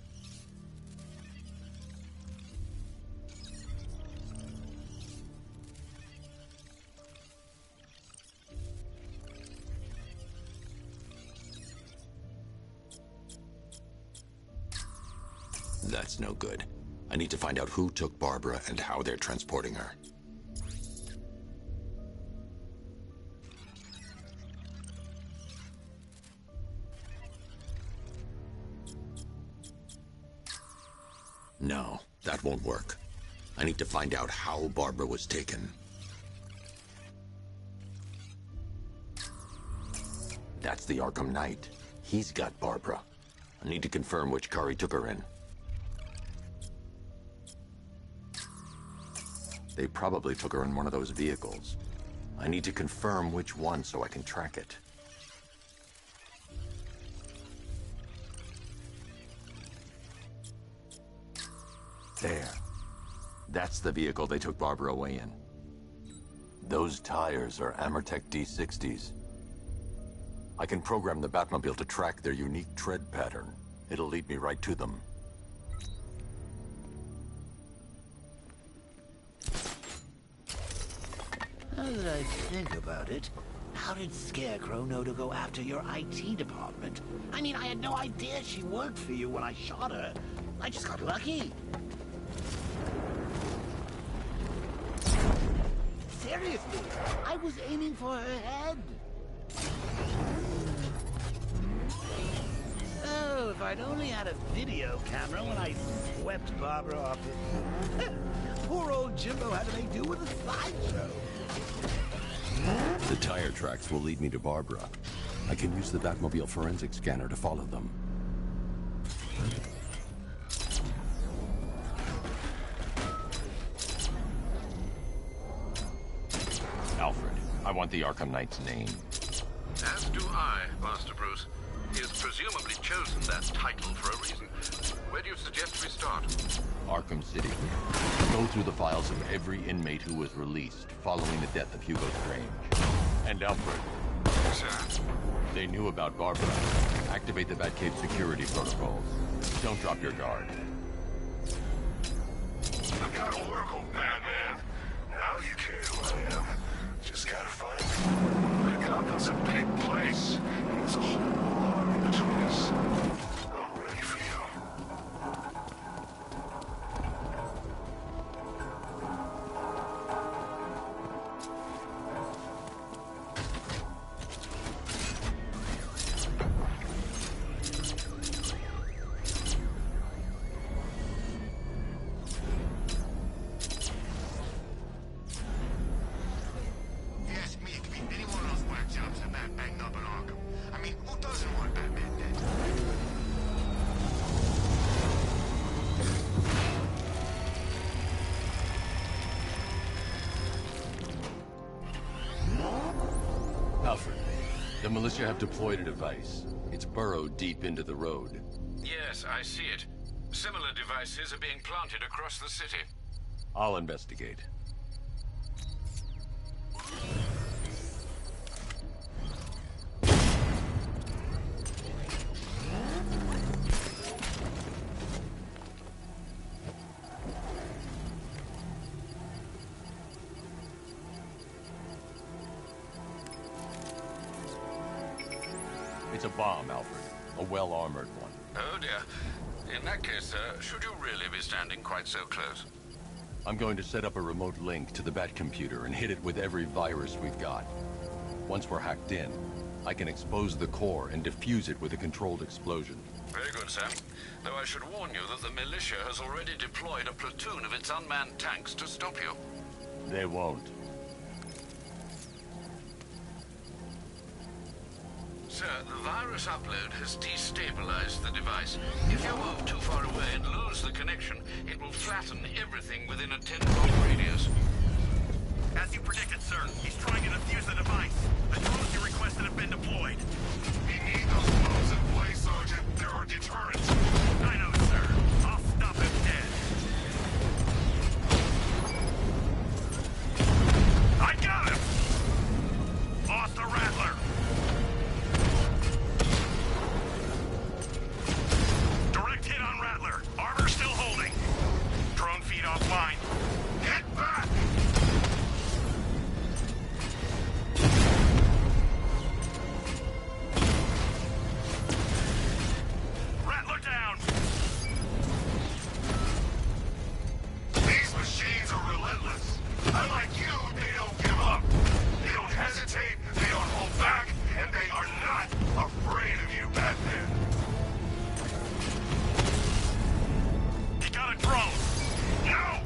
Speaker 7: That's no good. I need to find out who took Barbara and how they're transporting her. No, that won't work. I need to find out how Barbara was taken. That's the Arkham Knight. He's got Barbara. I need to confirm which car he took her in. They probably took her in one of those vehicles. I need to confirm which one so I can track it. There. That's the vehicle they took Barbara away in. Those tires are Amertec D60s. I can program the Batmobile to track their unique tread pattern. It'll lead me right to them.
Speaker 6: Now that I think about it, how did Scarecrow know to go after your IT department? I mean, I had no idea she worked for you when I shot her. I just got lucky. Seriously, I was aiming for her head. Oh, if I'd only had a video camera when I swept Barbara off it. Poor old Jimbo had to make do with a slideshow.
Speaker 16: The tire tracks will lead me to Barbara. I can use the Batmobile forensic scanner to follow them.
Speaker 1: Alfred, I want the Arkham Knight's name.
Speaker 9: As do I, Master Bruce. He has presumably chosen that title for a reason. Where do you suggest we start?
Speaker 1: Arkham City. Go through the files of every inmate who was released following the death of Hugo Strange. And Alfred.
Speaker 9: Sir.
Speaker 1: They knew about Barbara. Activate the Batcave security protocols. Don't drop your guard.
Speaker 2: I've got Oracle, Batman. Now you care who I am. Just gotta find me. Gotham's a big place. There's a whole army between us. I'm ready for you.
Speaker 1: The militia have deployed a device. It's burrowed deep into the road.
Speaker 9: Yes, I see it. Similar devices are being planted across the city.
Speaker 1: I'll investigate. It's a bomb, Alfred. A well-armored one.
Speaker 9: Oh dear. In that case, should you really be standing quite so close?
Speaker 1: I'm going to set up a remote link to the Bat computer and hit it with every virus we've got. Once we're hacked in, I can expose the core and defuse it with a controlled explosion.
Speaker 9: Very good, sir. Though I should warn you that the militia has already deployed a platoon of its unmanned tanks to stop you.
Speaker 1: They won't.
Speaker 9: Sir, the virus upload has destabilized the device. If you move too far away and lose the connection, it will flatten everything within a 10-block radius.
Speaker 3: As you predicted, sir, he's trying to defuse the device. The drones you requested have been deployed.
Speaker 2: We need those drones in place, Sergeant. There are deterrents.
Speaker 3: I know, sir. I'll stop him dead. I got him! Lost the Rattler. Direct hit on Rattler. Armor still holding. Drone feed offline.
Speaker 2: Get back!
Speaker 3: Rattler down.
Speaker 2: These machines are relentless. Unlike you, they don't give up. They don't hesitate, they don't hold back, and they are not afraid of you, Batman.
Speaker 3: He got a drone.
Speaker 2: No!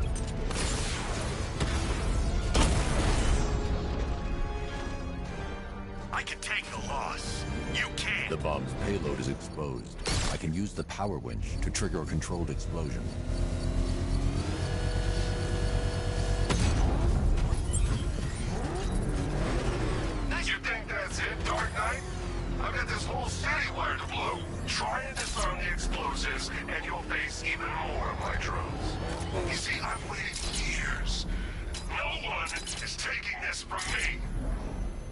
Speaker 3: I can take the loss. You can't.
Speaker 16: The bomb's payload is exposed. I can use the power winch to trigger a controlled explosion.
Speaker 2: You think that's it, Dark Knight? I've got this whole city wired to blow. Try and disarm the explosives, and you'll face even more of my drones. You see, I've waited years. No one is taking this from me.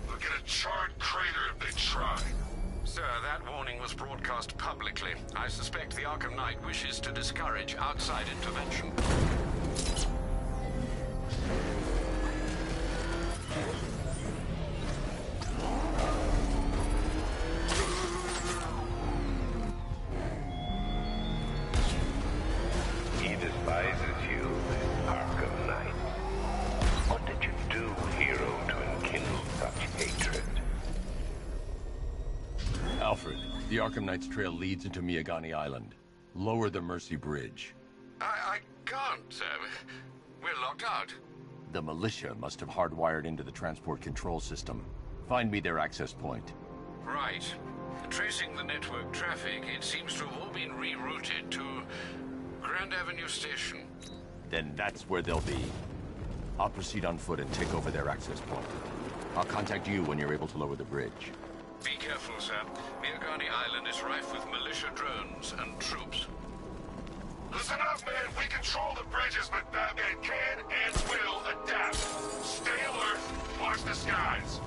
Speaker 2: They'll get a charred crater if they try.
Speaker 9: Sir, that warning was broadcast publicly. I suspect the Arkham Knight wishes to discourage outside intervention.
Speaker 5: He despises you, Arkham Knight. What did you do, hero, to enkindle such hatred?
Speaker 1: Alfred, the Arkham Knight's trail leads into Miagani Island. Lower the Mercy Bridge.
Speaker 9: I can't, sir. We're locked out.
Speaker 1: The militia must have hardwired into the transport control system. Find me their access point.
Speaker 9: Right. Tracing the network traffic, it seems to have all been rerouted to Grand Avenue Station.
Speaker 1: Then that's where they'll be. I'll proceed on foot and take over their access point. I'll contact you when you're able to lower the bridge.
Speaker 9: Be careful, sir. Miagani Island is rife with militia drones and troops.
Speaker 2: Listen up, man. We control the bridges, but Batman can and will adapt. Stay alert. Watch the skies.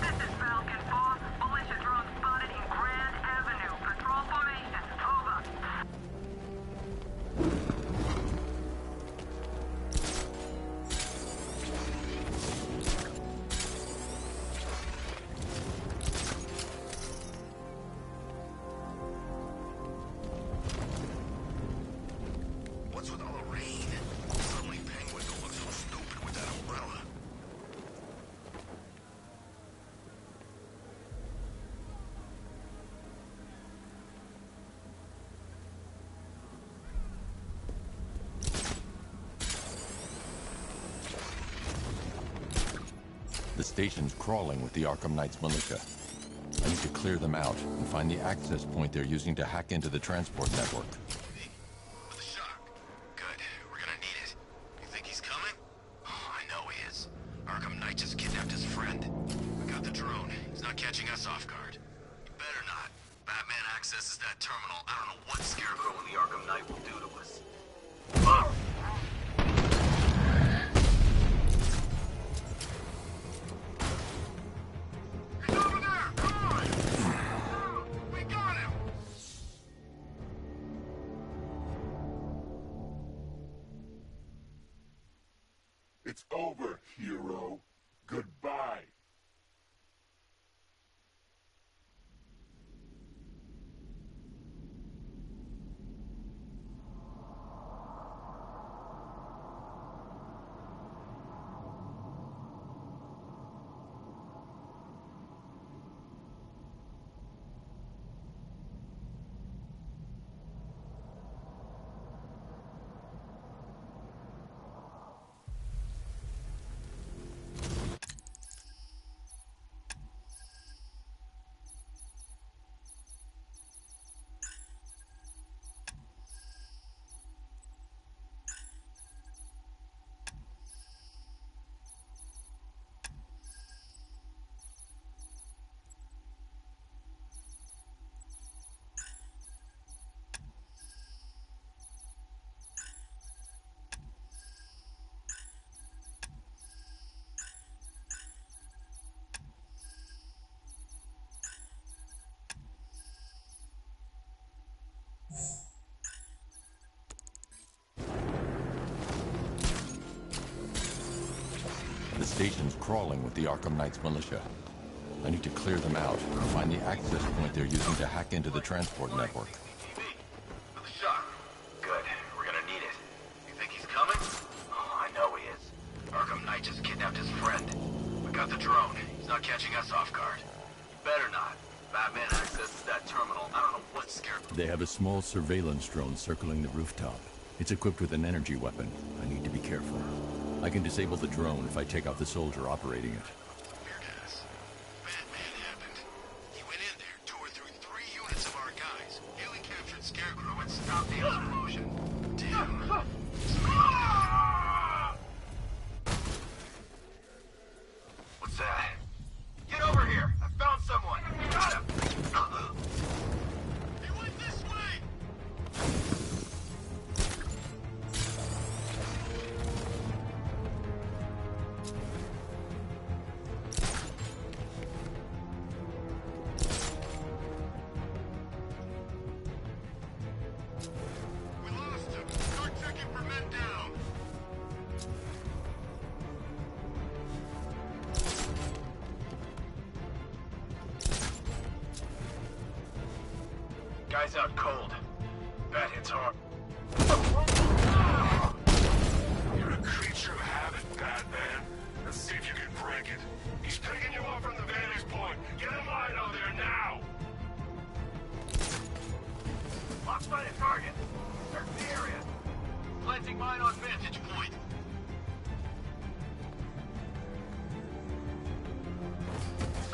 Speaker 14: This is Falcon 4. Militia drone spotted in Grand Avenue. Patrol formation. Over.
Speaker 3: What's with all the rain? Suddenly Penguin don't look so stupid with that umbrella.
Speaker 1: The station's crawling with the Arkham Knight's militia. I need to clear them out and find the access point they're using to hack into the transport network.
Speaker 3: catching us off guard. You better not. Batman accesses that terminal. I don't know what Scarecrow and the Arkham Knight will do to us.
Speaker 2: He's over there! Come on! We got him!
Speaker 15: It's over, hero. Goodbye.
Speaker 1: The station's crawling with the Arkham Knight's militia. I need to clear them out and find the access point they're using to hack into the transport network.
Speaker 3: For the shock. Good. We're gonna need it. You think he's coming? Oh, I know he is. Arkham Knight just kidnapped his friend. We got the drone. He's not catching us off guard. Better not. Batman accesses that terminal. I don't know what Scarecrow...
Speaker 1: They have a small surveillance drone circling the rooftop. It's equipped with an energy weapon. I need to be careful. I can disable the drone if I take out the soldier operating it.
Speaker 3: Batman happened. He went in there, tore through 3 units of our guys, nearly captured Scarecrow and stopped the explosion. Damn. What's that? Get over here! I found someone! Got him! He went this way! We lost him! Start checking for men down! Guy's out cold. Bat hits hard.
Speaker 2: You're a creature of habit, Batman. Let's see if you can break it. He's picking you up from the vantage point. Get in line out there now!
Speaker 3: Locked by the target. Search the area. Planting mine on vantage point.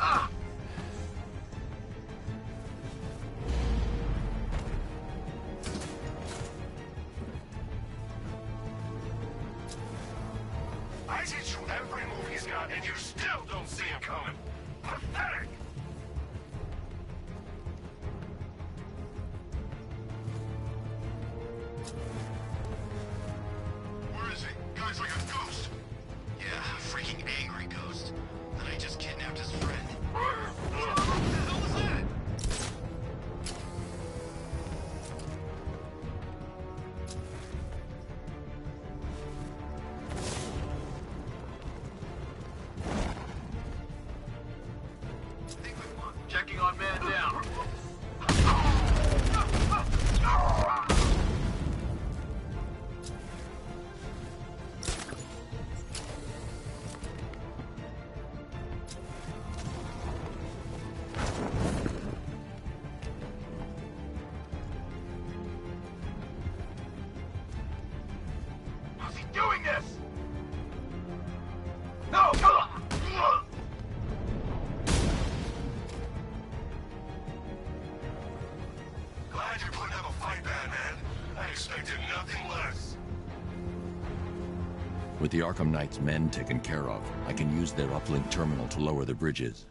Speaker 3: Ah!
Speaker 2: I teach you every move he's got, and you still don't see him coming. Pathetic!
Speaker 3: Where is he? Guy's like a ghost. Yeah, a freaking angry ghost. And I just kidnapped his friend. What the hell was that? Checking on man down. How's he doing this? No!
Speaker 2: Glad you're putting up a fight, Batman. I expected nothing less.
Speaker 1: With the Arkham Knight's men taken care of, I can use their uplink terminal to lower the bridges.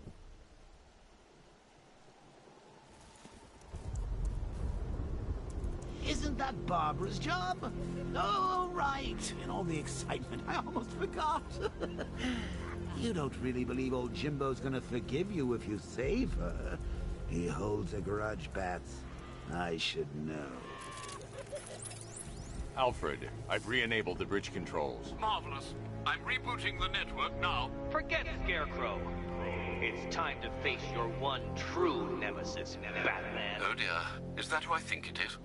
Speaker 6: Isn't that Barbara's job? Oh, right. In all the excitement, I almost forgot. You don't really believe old Jimbo's gonna forgive you if you save her. He holds a grudge, Bats. I should know.
Speaker 1: Alfred, I've re-enabled the bridge controls.
Speaker 9: Marvelous. I'm rebooting the network now.
Speaker 10: Forget Scarecrow. It's time to face your one true nemesis, Batman.
Speaker 9: Oh dear. Is that who I think it is?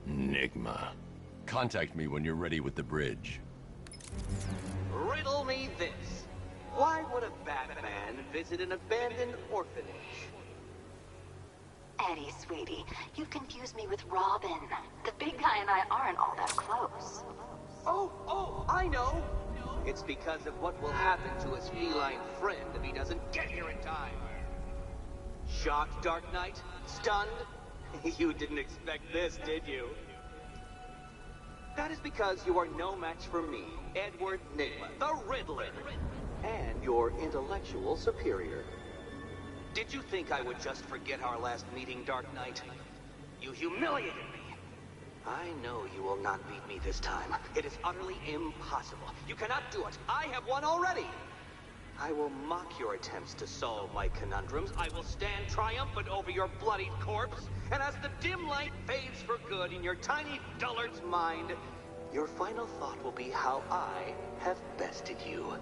Speaker 1: Enigma. Contact me when you're ready with the bridge.
Speaker 10: Riddle me this. Why would a Batman visit an abandoned orphanage?
Speaker 19: Eddie, sweetie, you've confused me with Robin. The big guy and I aren't all that close.
Speaker 10: Oh, I know! It's because of what will happen to his feline friend if he doesn't get here in time. Shocked, Dark Knight? Stunned? You didn't expect this, did you? That is because you are no match for me, Edward Nygma, the Riddler, and your intellectual superior. Did you think I would just forget our last meeting, Dark Knight? You humiliated me. I know you will not beat me this time. It is utterly impossible. You cannot do it. I have won already. I will mock your attempts to solve my conundrums. I will stand triumphant over your bloodied corpse. And as the dim light fades for good in your tiny dullard's mind, your final thought will be how I have bested you.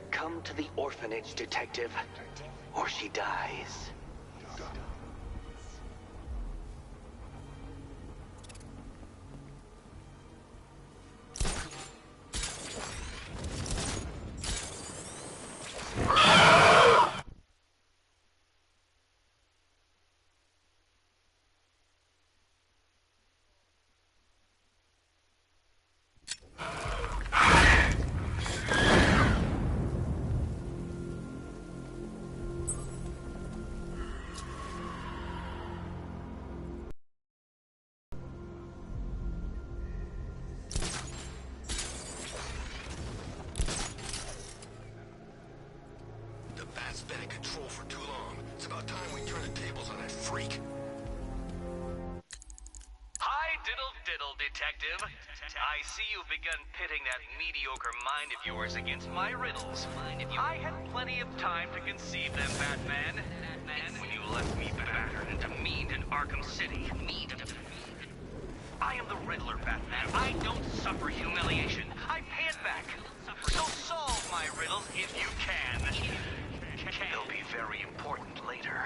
Speaker 10: Come to the orphanage, detective, or she dies.
Speaker 3: Bat's been in control for too long. It's about time we turn the tables on that freak.
Speaker 10: Hi, diddle, detective. I see you've begun pitting that mediocre mind of yours against my riddles. I had plenty of time to conceive them, Batman. When you left me battered and demeaned in Arkham City. I am the Riddler, Batman. I don't suffer humiliation. I pay it back. So solve my riddles if you can. They'll be very important later.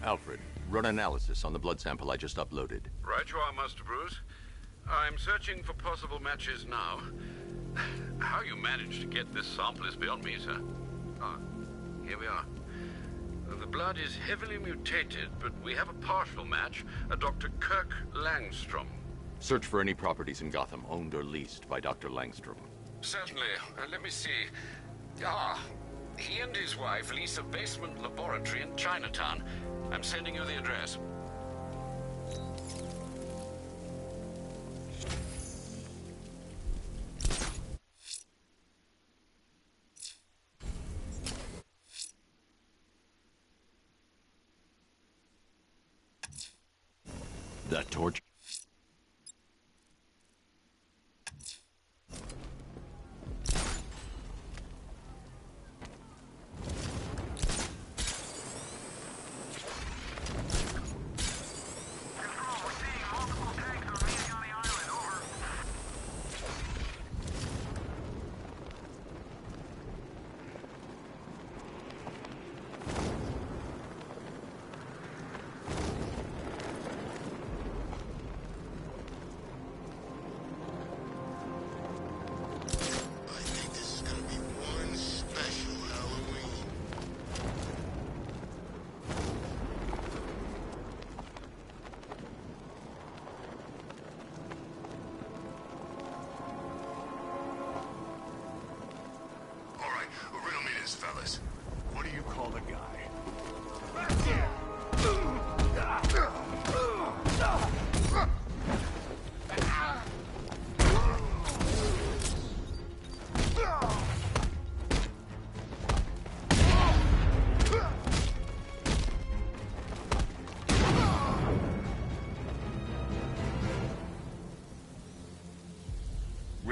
Speaker 1: Alfred, run analysis on the blood sample I just uploaded.
Speaker 9: Right you are, Master Bruce. I'm searching for possible matches now. How you managed to get this sample is beyond me, sir. Ah, here we are. The blood is heavily mutated, but we have a partial match, a Dr. Kirk Langstrom.
Speaker 1: Search for any properties in Gotham owned or leased by Dr. Langstrom.
Speaker 9: Certainly. Let me see. He and his wife lease a basement laboratory in Chinatown. I'm sending you the address.
Speaker 1: That torch.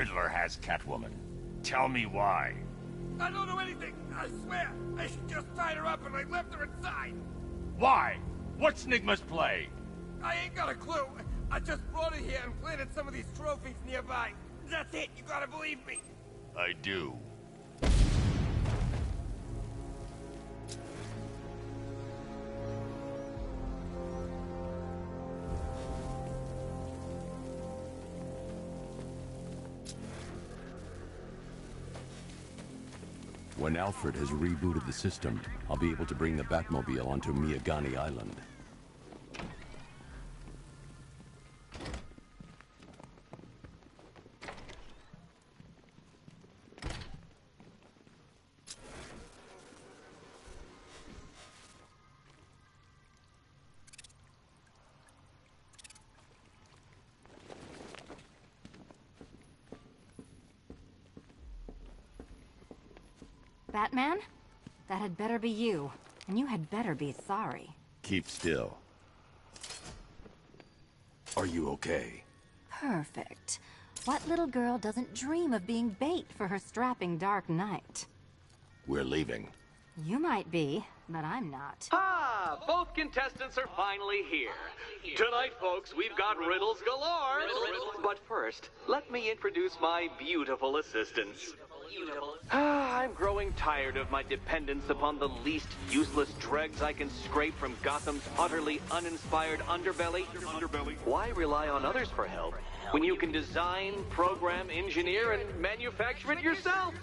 Speaker 1: Riddler has Catwoman. Tell me why.
Speaker 8: I don't know anything, I swear. I just tied her up and I left her inside.
Speaker 1: Why? What's Nigma's play?
Speaker 8: I ain't got a clue. I just brought her here and planted some of these trophies nearby. That's it, you gotta believe me.
Speaker 1: I do.
Speaker 16: When Alfred has rebooted the system, I'll be able to bring the Batmobile onto Miyagani Island.
Speaker 22: Batman? That had better be you. And you had better be sorry.
Speaker 16: Keep still. Are you okay?
Speaker 22: Perfect. What little girl doesn't dream of being bait for her strapping Dark Knight?
Speaker 16: We're leaving.
Speaker 22: You might be, but I'm not.
Speaker 10: Ah, both contestants are finally here. Tonight, folks, we've got riddles galore. But first, let me introduce my beautiful assistants. I'm growing tired of my dependence upon the least useless dregs I can scrape from Gotham's utterly uninspired underbelly. Why rely on others for help when you can design, program, engineer, and manufacture it yourself?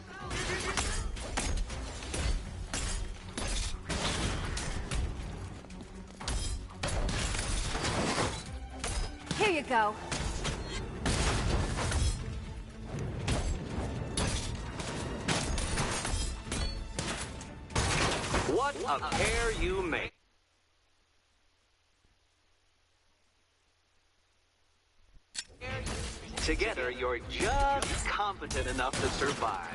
Speaker 22: Here you go.
Speaker 10: What a pair you make. Together, you're just competent enough to survive.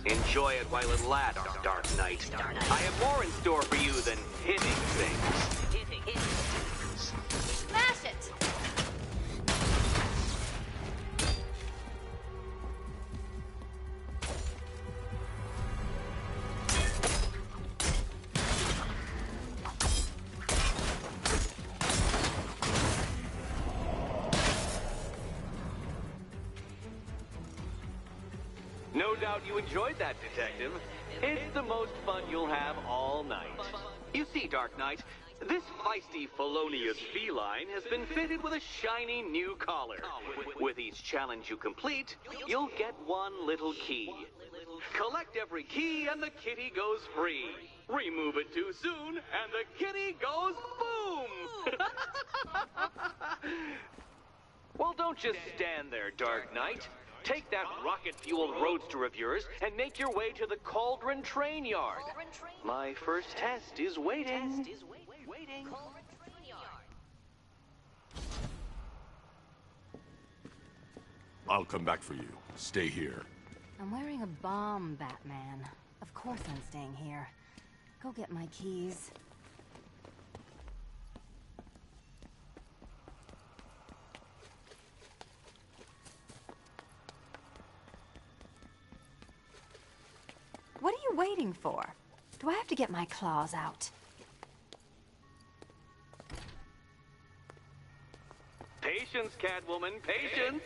Speaker 10: Enjoy it while it lasts, Dark Knight. I have more in store for you than hitting things.
Speaker 22: Smash it!
Speaker 10: No doubt you enjoyed that, Detective. It's the most fun you'll have all night. You see, Dark Knight, this feisty, felonious feline has been fitted with a shiny new collar. With each challenge you complete, you'll get one little key. Collect every key and the kitty goes free. Remove it too soon and the kitty goes boom! Well, don't just stand there, Dark Knight. Take that rocket-fueled roadster of yours and make your way to the Cauldron Train Yard. My first test is waiting.
Speaker 1: I'll come back for you. Stay here.
Speaker 22: I'm wearing a bomb, Batman. Of course I'm staying here. Go get my keys. What are you waiting for? Do I have to get my claws out?
Speaker 10: Patience, Catwoman, patience!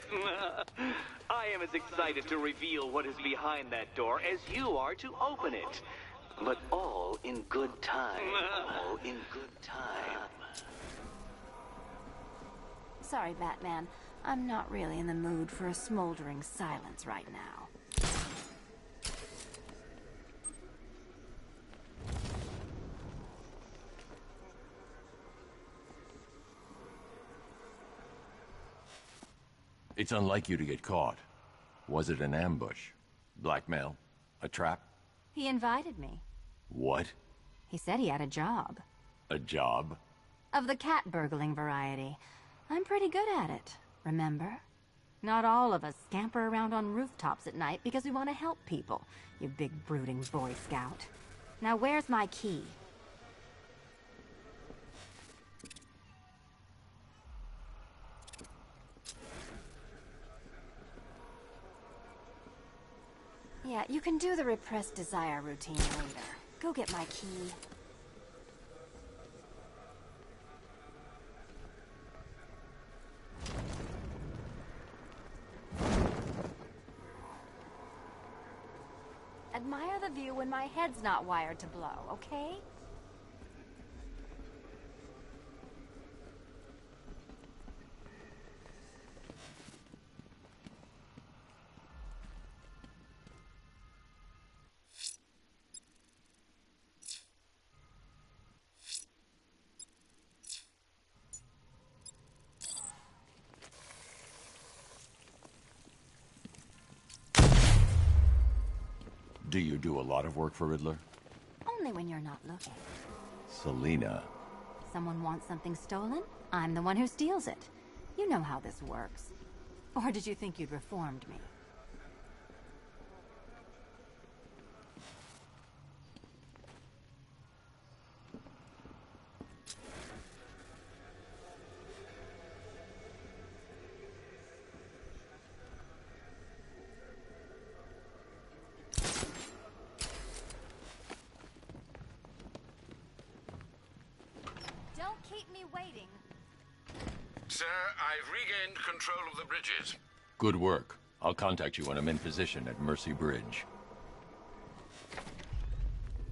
Speaker 10: I am as excited to reveal what is behind that door as you are to open it. But all in good time. All in good time.
Speaker 22: Sorry, Batman. I'm not really in the mood for a smoldering silence right now.
Speaker 1: It's unlike you to get caught. Was it an ambush? Blackmail? A trap?
Speaker 22: He invited me.
Speaker 1: What?
Speaker 22: He said he had a job.
Speaker 1: A job?
Speaker 22: Of the cat burgling variety. I'm pretty good at it, remember? Not all of us scamper around on rooftops at night because we want to help people, you big brooding Boy Scout. Now where's my key? Bat, you can do the repressed desire routine later. Go get my key. Admire the view when my head's not wired to blow, okay?
Speaker 1: Do you do a lot of work for Riddler?
Speaker 22: Only when you're not looking.
Speaker 1: Selina.
Speaker 22: Someone wants something stolen? I'm the one who steals it. You know how this works. Or did you think you'd reformed me? Don't keep me waiting.
Speaker 9: Sir, I've regained control of the bridges.
Speaker 1: Good work. I'll contact you when I'm in position at Mercy Bridge.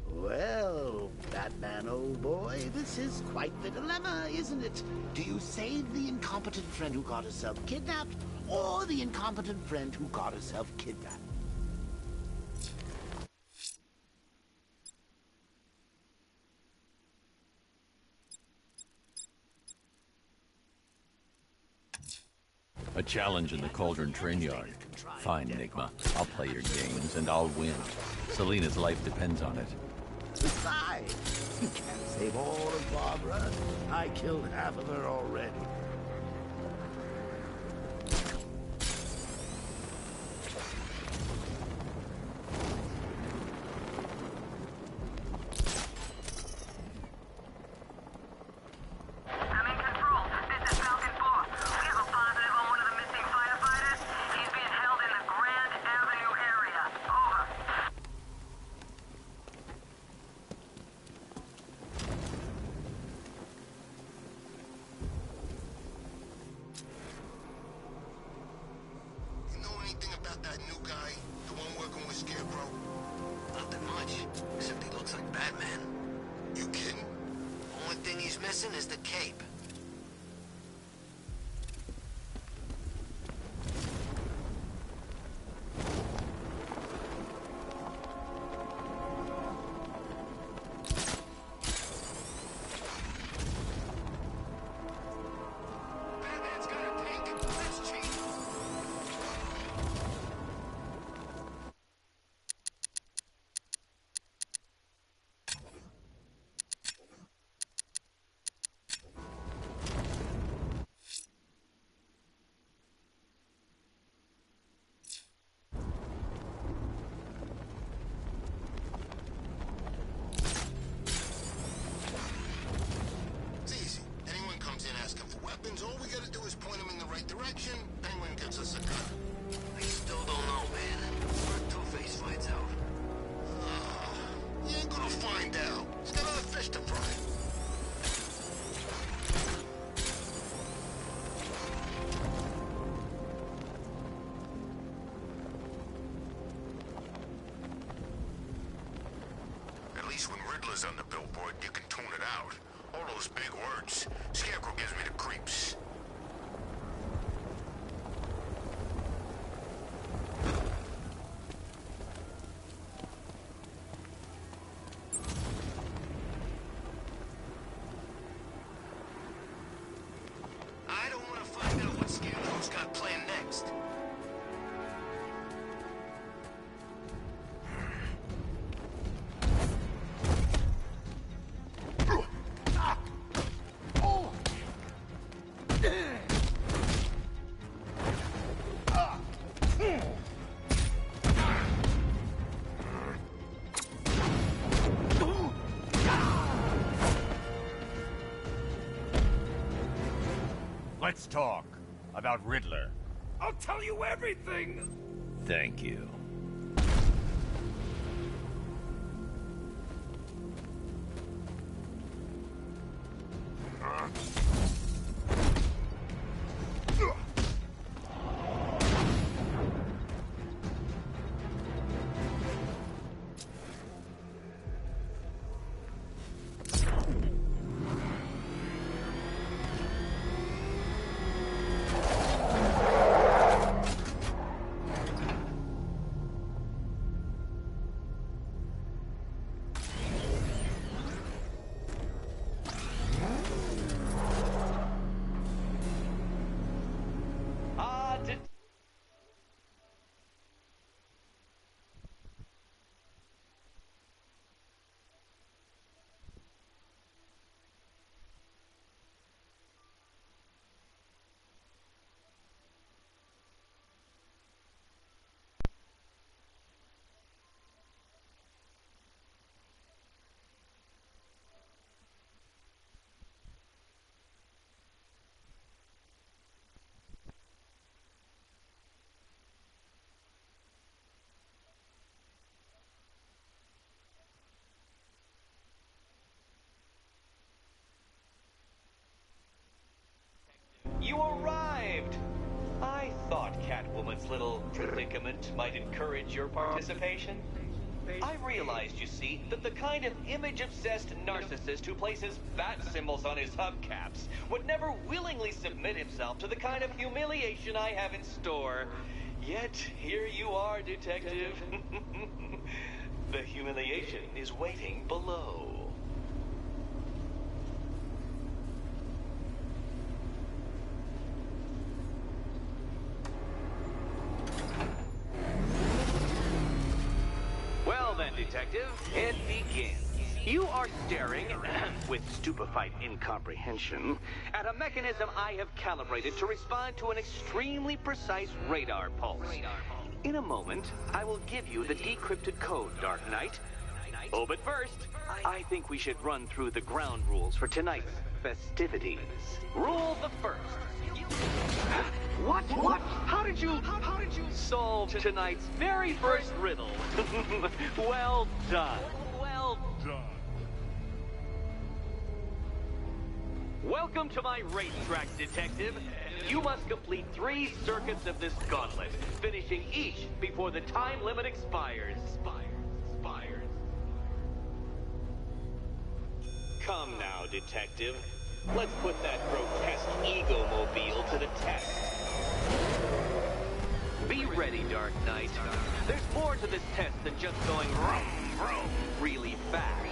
Speaker 6: Well, Batman, old boy, this is quite the dilemma, isn't it? Do you save the incompetent friend who got herself kidnapped, or the incompetent friend who got herself kidnapped?
Speaker 1: A challenge in the Cauldron train yard. Fine, Enigma. I'll play your games, and I'll win. Selina's life depends on it.
Speaker 6: Besides, you can't save all of Barbara. I killed half of her already.
Speaker 14: I'm in control. This is Falcon 4. We have a positive on one of the missing firefighters. He's being held in the Grand Avenue area. Over.
Speaker 3: You know anything about that new guy? The one working with Scarecrow?
Speaker 4: Nothing much, except he looks like Batman.
Speaker 3: You kidding?
Speaker 4: Only thing he's missing is the cape.
Speaker 3: Batman's got a tank? That's cheap. It's easy. Anyone comes in asking for weapons, all we gotta do is point them in the right direction. Penguin gives us a gun.
Speaker 4: I still don't know, man. What if Two-Face finds out?
Speaker 3: You ain't gonna find out. He's got other fish to fry. At least when Riddler's on the billboard, you can tune it out. All those big words. Scarecrow gives me the creeps.
Speaker 4: I don't want to find out what Scarecrow's got planned next.
Speaker 1: Let's talk about Riddler.
Speaker 8: I'll tell you everything!
Speaker 1: Thank you.
Speaker 10: moment's little predicament might encourage your participation? I realized, you see, that the kind of image-obsessed narcissist who places bat symbols on his hubcaps would never willingly submit himself to the kind of humiliation I have in store. Yet, here you are, Detective. The humiliation is waiting below. Well then, Detective, it begins. You are staring, with stupefied incomprehension, at a mechanism I have calibrated to respond to an extremely precise radar pulse. In a moment, I will give you the decrypted code, Dark Knight. Oh, but first, I think we should run through the ground rules for tonight's festivities. Rule the first. What? How did you solve tonight's very first riddle? Well done. Well done. Welcome to my racetrack, Detective. You must complete 3 circuits of this gauntlet, finishing each before the time limit expires. Come now, Detective. Let's put that grotesque ego-mobile to the test. Be ready, Dark Knight. There's more to this test than just going vroom, vroom really fast.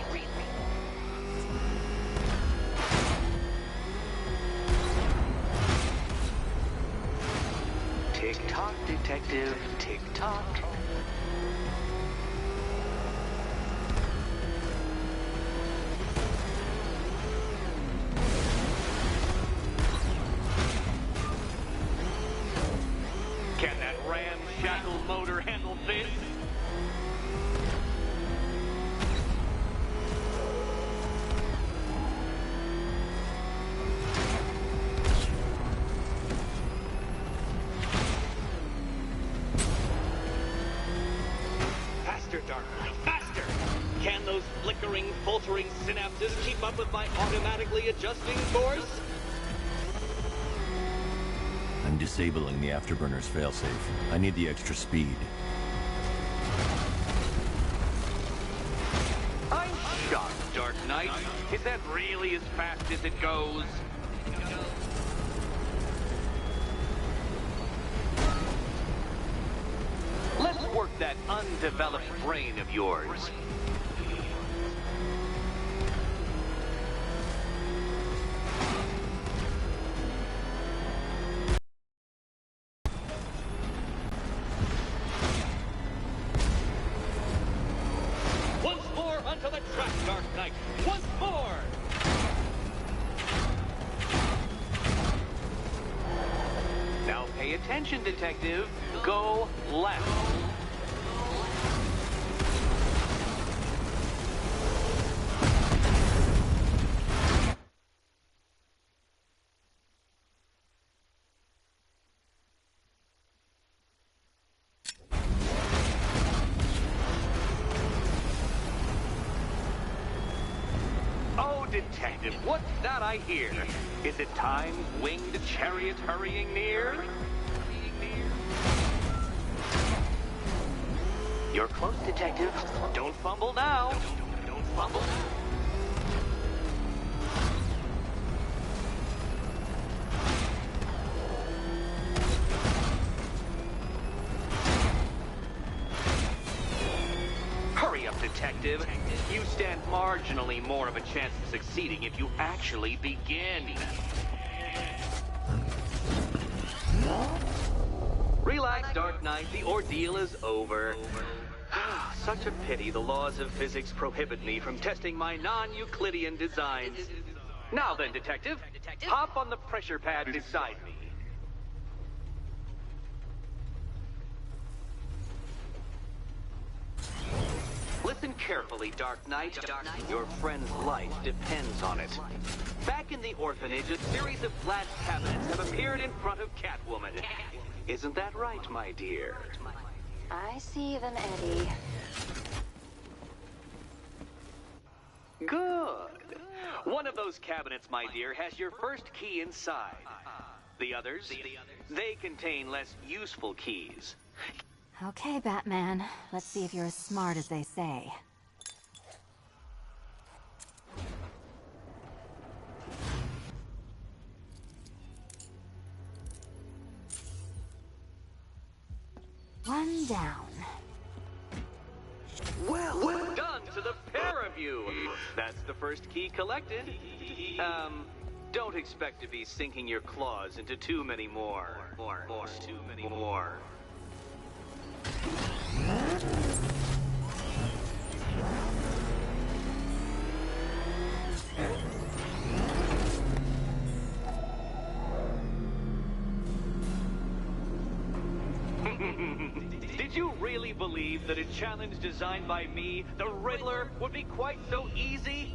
Speaker 10: Tick-tock, Detective, tick-tock. Can that ramshackle motor handle this? Faster, Dark Knight, faster! Can those flickering, faltering synapses keep up with my automatically adjusting force?
Speaker 1: I'm disabling the afterburner's failsafe. I need the extra speed.
Speaker 10: I'm shocked, Dark Knight. Is that really as fast as it goes? Let's work that undeveloped brain of yours. Once more onto the track, Dark Knight. Once more! Now pay attention, Detective. Go left. Oh, Detective, what's that I hear? Is it time, winged chariot hurrying near? You're close, Detective. Don't fumble now. Don't fumble. Hurry up, Detective. You stand marginally more of a chance of succeeding if you actually begin. Relax, Dark Knight. The ordeal is over. Such a pity the laws of physics prohibit me from testing my non-Euclidean designs. Now then, Detective, hop on the pressure pad beside me. Listen carefully, Dark Knight. Your friend's life depends on it. Back in the orphanage, a series of glass cabinets have appeared in front of Catwoman. Isn't that right, my dear?
Speaker 22: I see them, Eddie.
Speaker 10: Good. One of those cabinets, my dear, has your first key inside. The others? They contain less useful keys.
Speaker 22: Okay, Batman. Let's see if you're as smart as they say. One down.
Speaker 10: Well done to the pair of you! That's the first key collected. Don't expect to be sinking your claws into too many more. Too many more. Did you really believe that a challenge designed by me, the Riddler, would be quite so easy?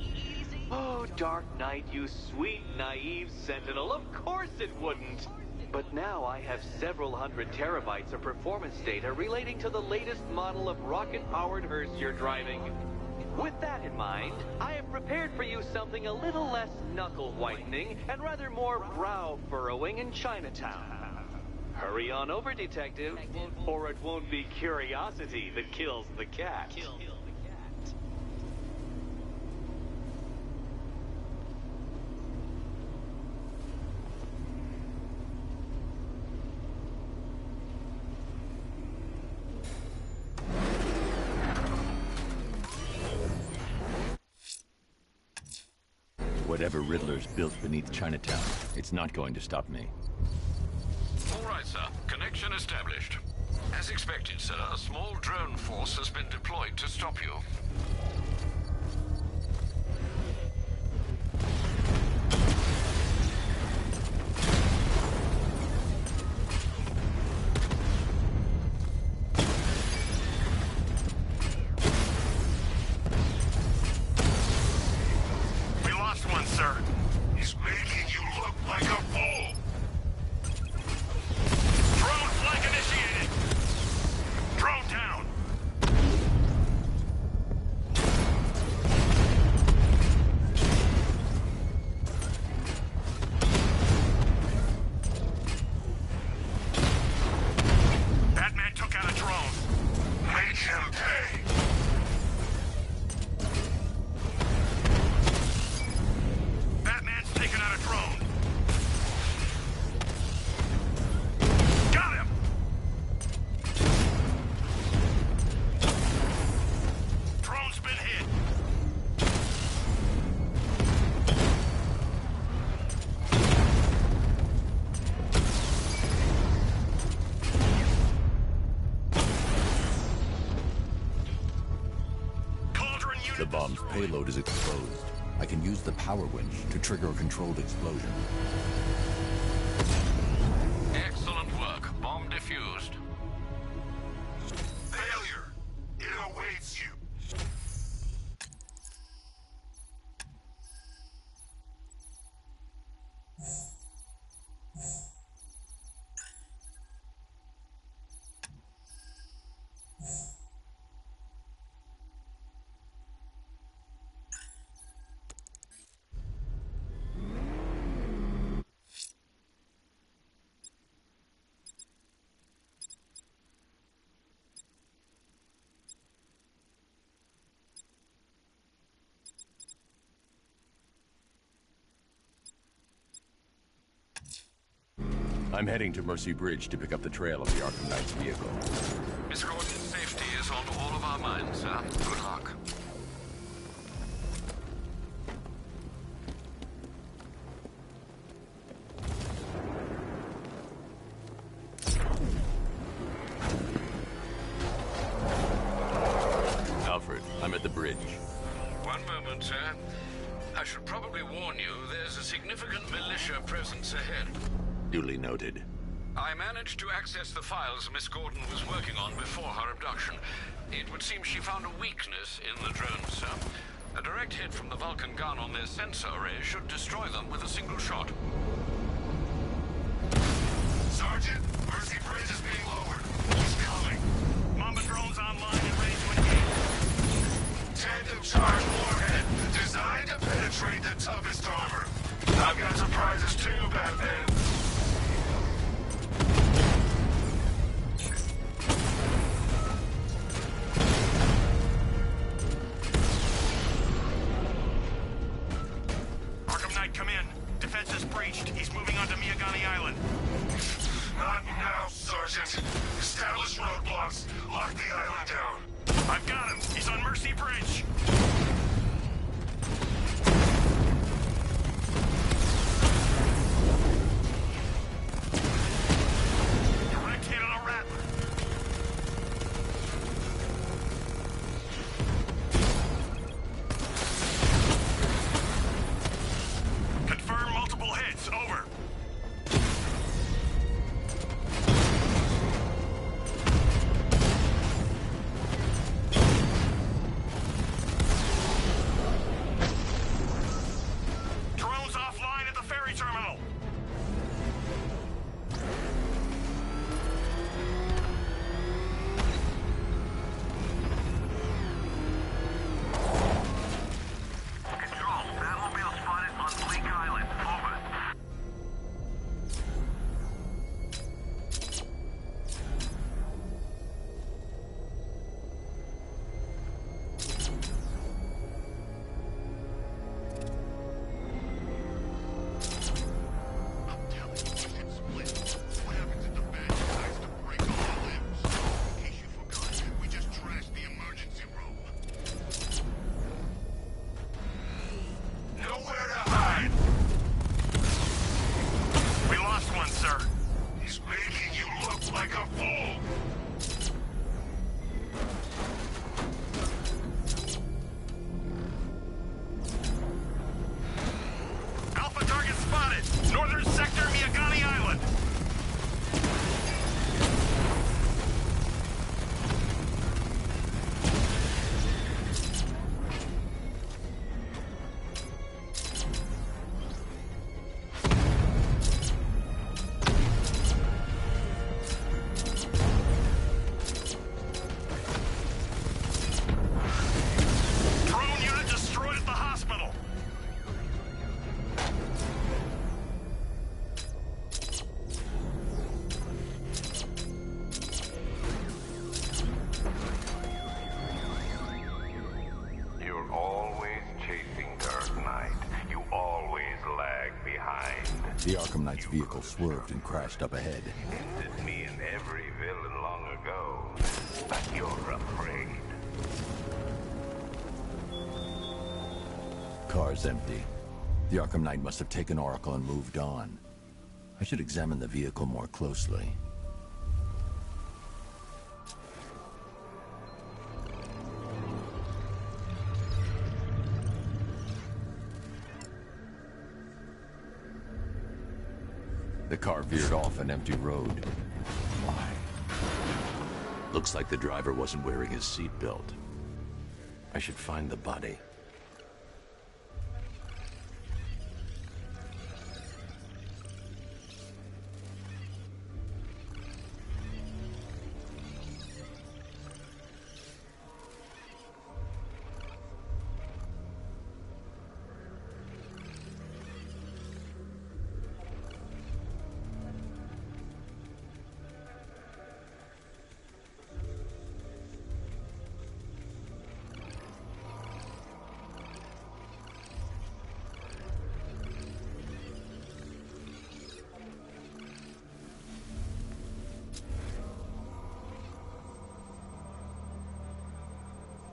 Speaker 10: Oh, Dark Knight, you sweet, naive sentinel, of course it wouldn't! But now I have several hundred terabytes of performance data relating to the latest model of rocket-powered hearse you're driving. With that in mind, I have prepared for you something a little less knuckle-whitening and rather more brow-furrowing in Chinatown. Hurry on over, detective, or it won't be curiosity that kills the cat.
Speaker 1: Whatever Riddler's built beneath Chinatown, it's not going to stop me.
Speaker 9: All right, sir. Connection established. As expected, sir, a small drone force has been deployed to stop you.
Speaker 2: We lost one, sir. He's making you look like a fool. Drone flank initiated. Drone down. Batman took out a drone. Make him pay. Batman's taken out a drone. Got him! Drone's been hit. Cauldron unit
Speaker 1: The bomb's payload is exposed. I can use the power winch to trigger a controlled explosion.
Speaker 9: Excellent work. Bomb defused.
Speaker 2: failure. It awaits you.
Speaker 1: I'm heading to Mercy Bridge to pick up the trail of the Arkham Knight's vehicle.
Speaker 9: Miss Gordon's safety is on all of our minds, sir. Good luck.
Speaker 1: Alfred, I'm at the bridge.
Speaker 9: One moment, sir. I should probably warn you, there's a significant militia presence ahead.
Speaker 1: Duly noted.
Speaker 9: I managed to access the files Miss Gordon was working on before her abduction. It would seem she found a weakness in the drones, sir. A direct hit from the Vulcan gun on their sensor array should destroy them with a single shot.
Speaker 2: Sergeant, Mercy Bridge is being lowered. He's coming. Mamba drones online and ready to engage. Tandem charge warhead, designed to penetrate the toughest armor. I've got surprises too, Batman.
Speaker 3: breached. He's moving onto Miyagani Island.
Speaker 2: Not now, Sergeant. Establish roadblocks. Lock the island down.
Speaker 3: I've got him. He's on Mercy Bridge. Direct hit on a Rattler. Confirm multiple hits. Over. Drones offline at the ferry terminal.
Speaker 2: Control, Batmobile spotted on Bleak Island. Over.
Speaker 3: We just trashed the emergency room.
Speaker 2: Nowhere to hide.
Speaker 3: We lost one, sir.
Speaker 2: He's making you look like a fool.
Speaker 3: Alpha target spotted. Northern sector, Miyagani Island. Drone unit destroyed at the hospital.
Speaker 5: You're always chasing Dark Knight. You always lag behind.
Speaker 1: The Arkham Knight's vehicle swerved and crashed up ahead.
Speaker 5: Did me and every villain long ago. But you're afraid.
Speaker 1: Car's empty. The Arkham Knight must have taken Oracle and moved on. I should examine the vehicle more closely. The car veered off an empty road. Why? Looks like the driver wasn't wearing his seatbelt. I should find the body.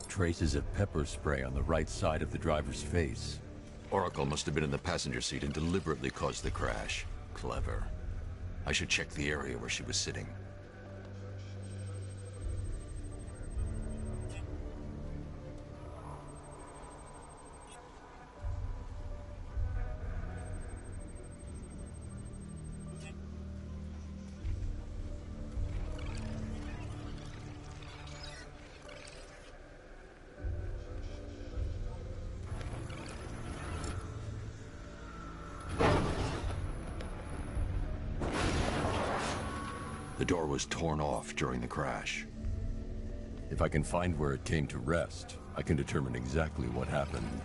Speaker 1: Traces of pepper spray on the right side of the driver's face. Oracle must have been in the passenger seat and deliberately caused the crash. Clever. I should check the area where she was sitting. The door was torn off during the crash. If I can find where it came to rest, I can determine exactly what happened.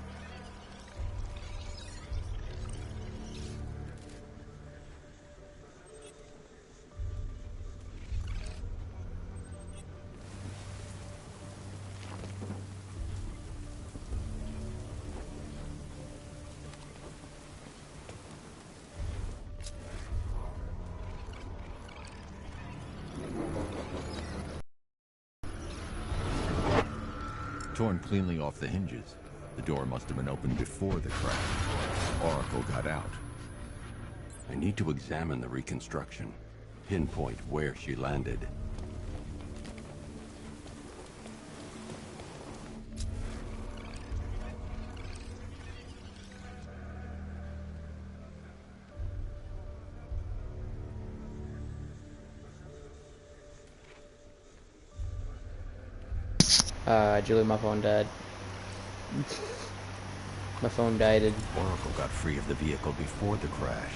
Speaker 1: Torn cleanly off the hinges. The door must have been opened before the crash. Oracle got out. I need to examine the reconstruction. Pinpoint where she landed.
Speaker 11: Julie, my phone died. My phone died.
Speaker 1: Oracle got free of the vehicle before the crash.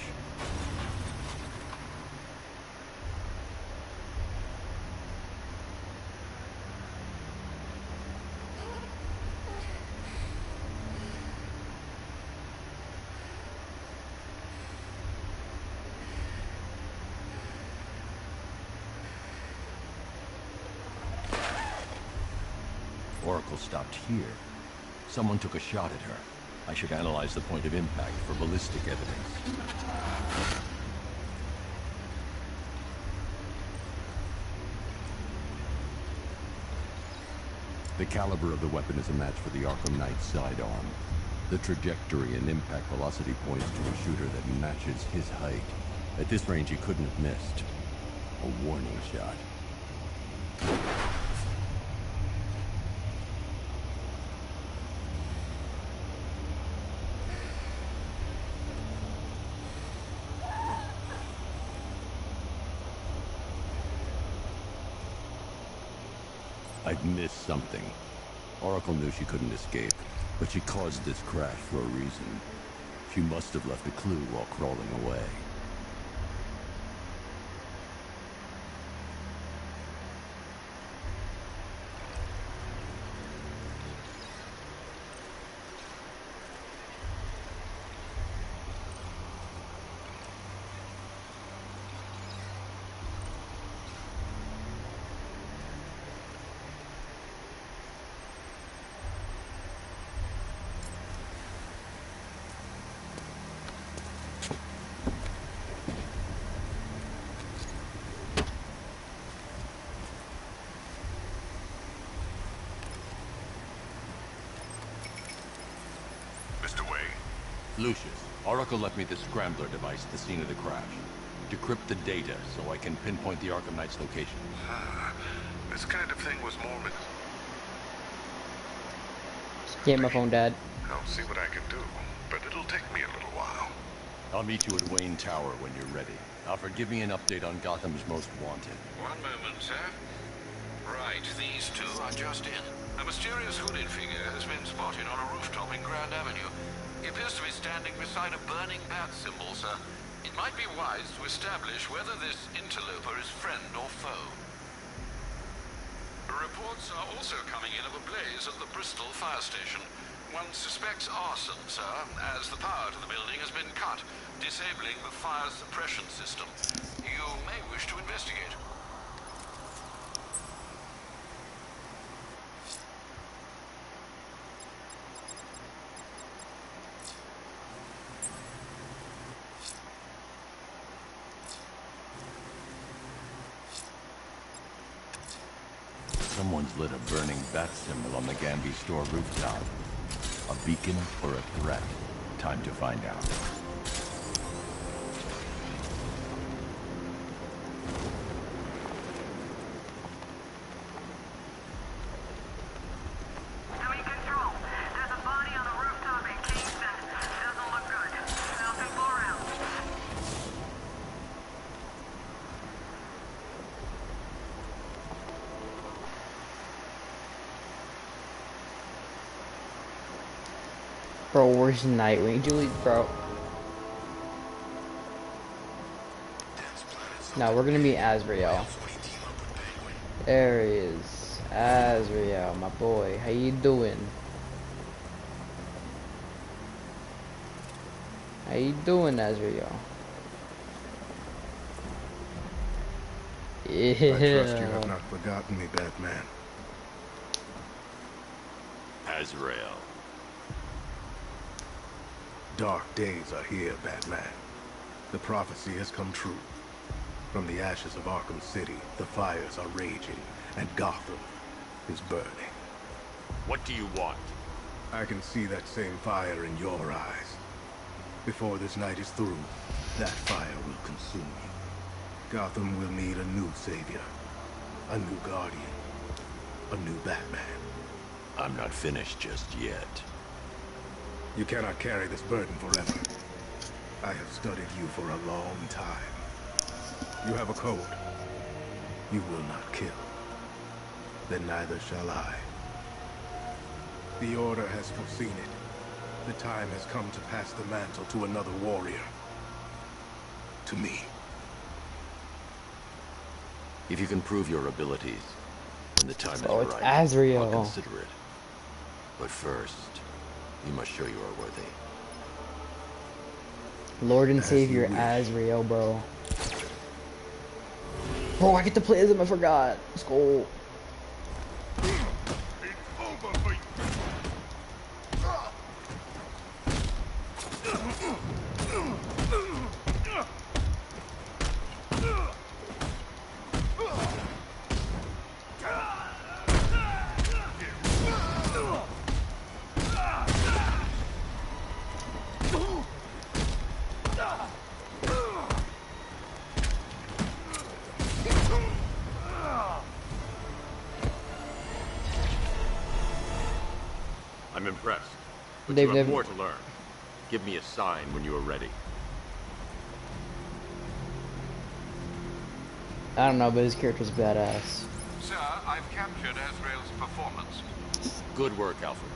Speaker 1: Oracle stopped here. Someone took a shot at her. I should analyze the point of impact for ballistic evidence. The caliber of the weapon is a match for the Arkham Knight's sidearm. The trajectory and impact velocity points to a shooter that matches his height. At this range, he couldn't have missed. A warning shot. I'd missed something. Oracle knew she couldn't escape, but she caused this crash for a reason. She must have left a clue while crawling away. Lucius, Oracle left me the Scrambler device at the scene of the crash. Decrypt the data so I can pinpoint the Arkham Knight's location.
Speaker 2: This kind of thing was more...
Speaker 11: Yeah, my phone died.
Speaker 2: I'll see what I can do, but it'll take me a little while.
Speaker 1: I'll meet you at Wayne Tower when you're ready. Alfred, give me an update on Gotham's Most Wanted.
Speaker 9: One moment, sir. Right, these two are just in. A mysterious hooded figure has been spotted on a rooftop in Grand Avenue. He appears to be standing beside a burning bat symbol, sir. It might be wise to establish whether this interloper is friend or foe. Reports are also coming in of a blaze at the Bristol fire station. One suspects arson, sir, as the power to the building has been cut, disabling the fire suppression system. You may wish to investigate.
Speaker 1: Someone's lit a burning bat symbol on the Gamby store rooftop. A beacon or a threat? Time to find out.
Speaker 11: Bro, where's Nightwing? Julie, bro. Now we're gonna meet Azrael. There he is. Azrael, my boy. How you doing? How you doing, Azrael? Yeah.
Speaker 15: I trust you have not forgotten me, Batman.
Speaker 1: Azrael.
Speaker 15: Dark days are here, Batman. The prophecy has come true. From the ashes of Arkham City, the fires are raging, and Gotham is burning.
Speaker 1: What do you want?
Speaker 3: I can see that same fire in your eyes. Before this night is through, that fire will consume you. Gotham will need a new savior, a new guardian, a new Batman.
Speaker 1: I'm not finished just yet.
Speaker 3: You cannot carry this burden forever. I have studied you for a long time. You have a code. You will not kill. Then neither shall I. The Order has foreseen it. The time has come to pass the mantle to another warrior. To me.
Speaker 1: If you can prove your abilities, when the time is
Speaker 11: it's
Speaker 1: right,
Speaker 11: Azrael.
Speaker 1: I'll consider it. But first, you must show you are worthy.
Speaker 11: Lord and Savior Azrael, bro. Oh, I get to play as him, I forgot. Let's go.
Speaker 1: I'm impressed. But
Speaker 11: They've
Speaker 1: you have
Speaker 11: never-
Speaker 1: more to learn. Give me a sign when you are ready.
Speaker 11: I don't know, but his character's badass.
Speaker 9: Sir, I've captured Azrael's performance.
Speaker 1: Good work, Alfred.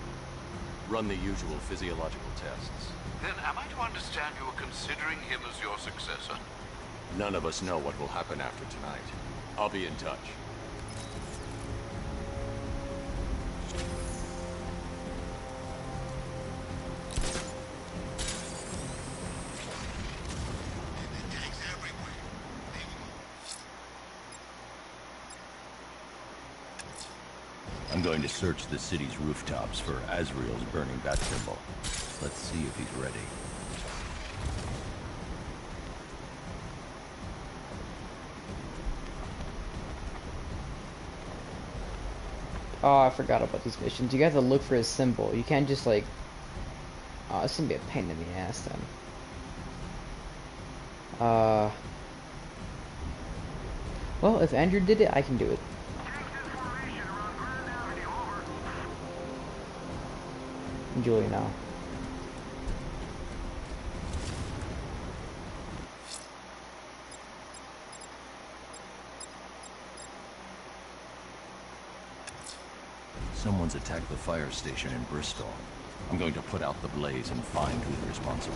Speaker 1: Run the usual physiological tests.
Speaker 9: Then am I to understand you are considering him as your successor?
Speaker 1: None of us know what will happen after tonight. I'll be in touch. I'm going to search the city's rooftops for Azrael's burning bat symbol. Let's see if he's ready.
Speaker 11: Oh, I forgot about these missions. You have to look for his symbol. You can't just like... Oh, it's gonna be a pain in the ass then. Well, if Andrew did it, I can do it. Julie now.
Speaker 1: Someone's attacked the fire station in Bristol. I'm going to put out the blaze and find who's responsible.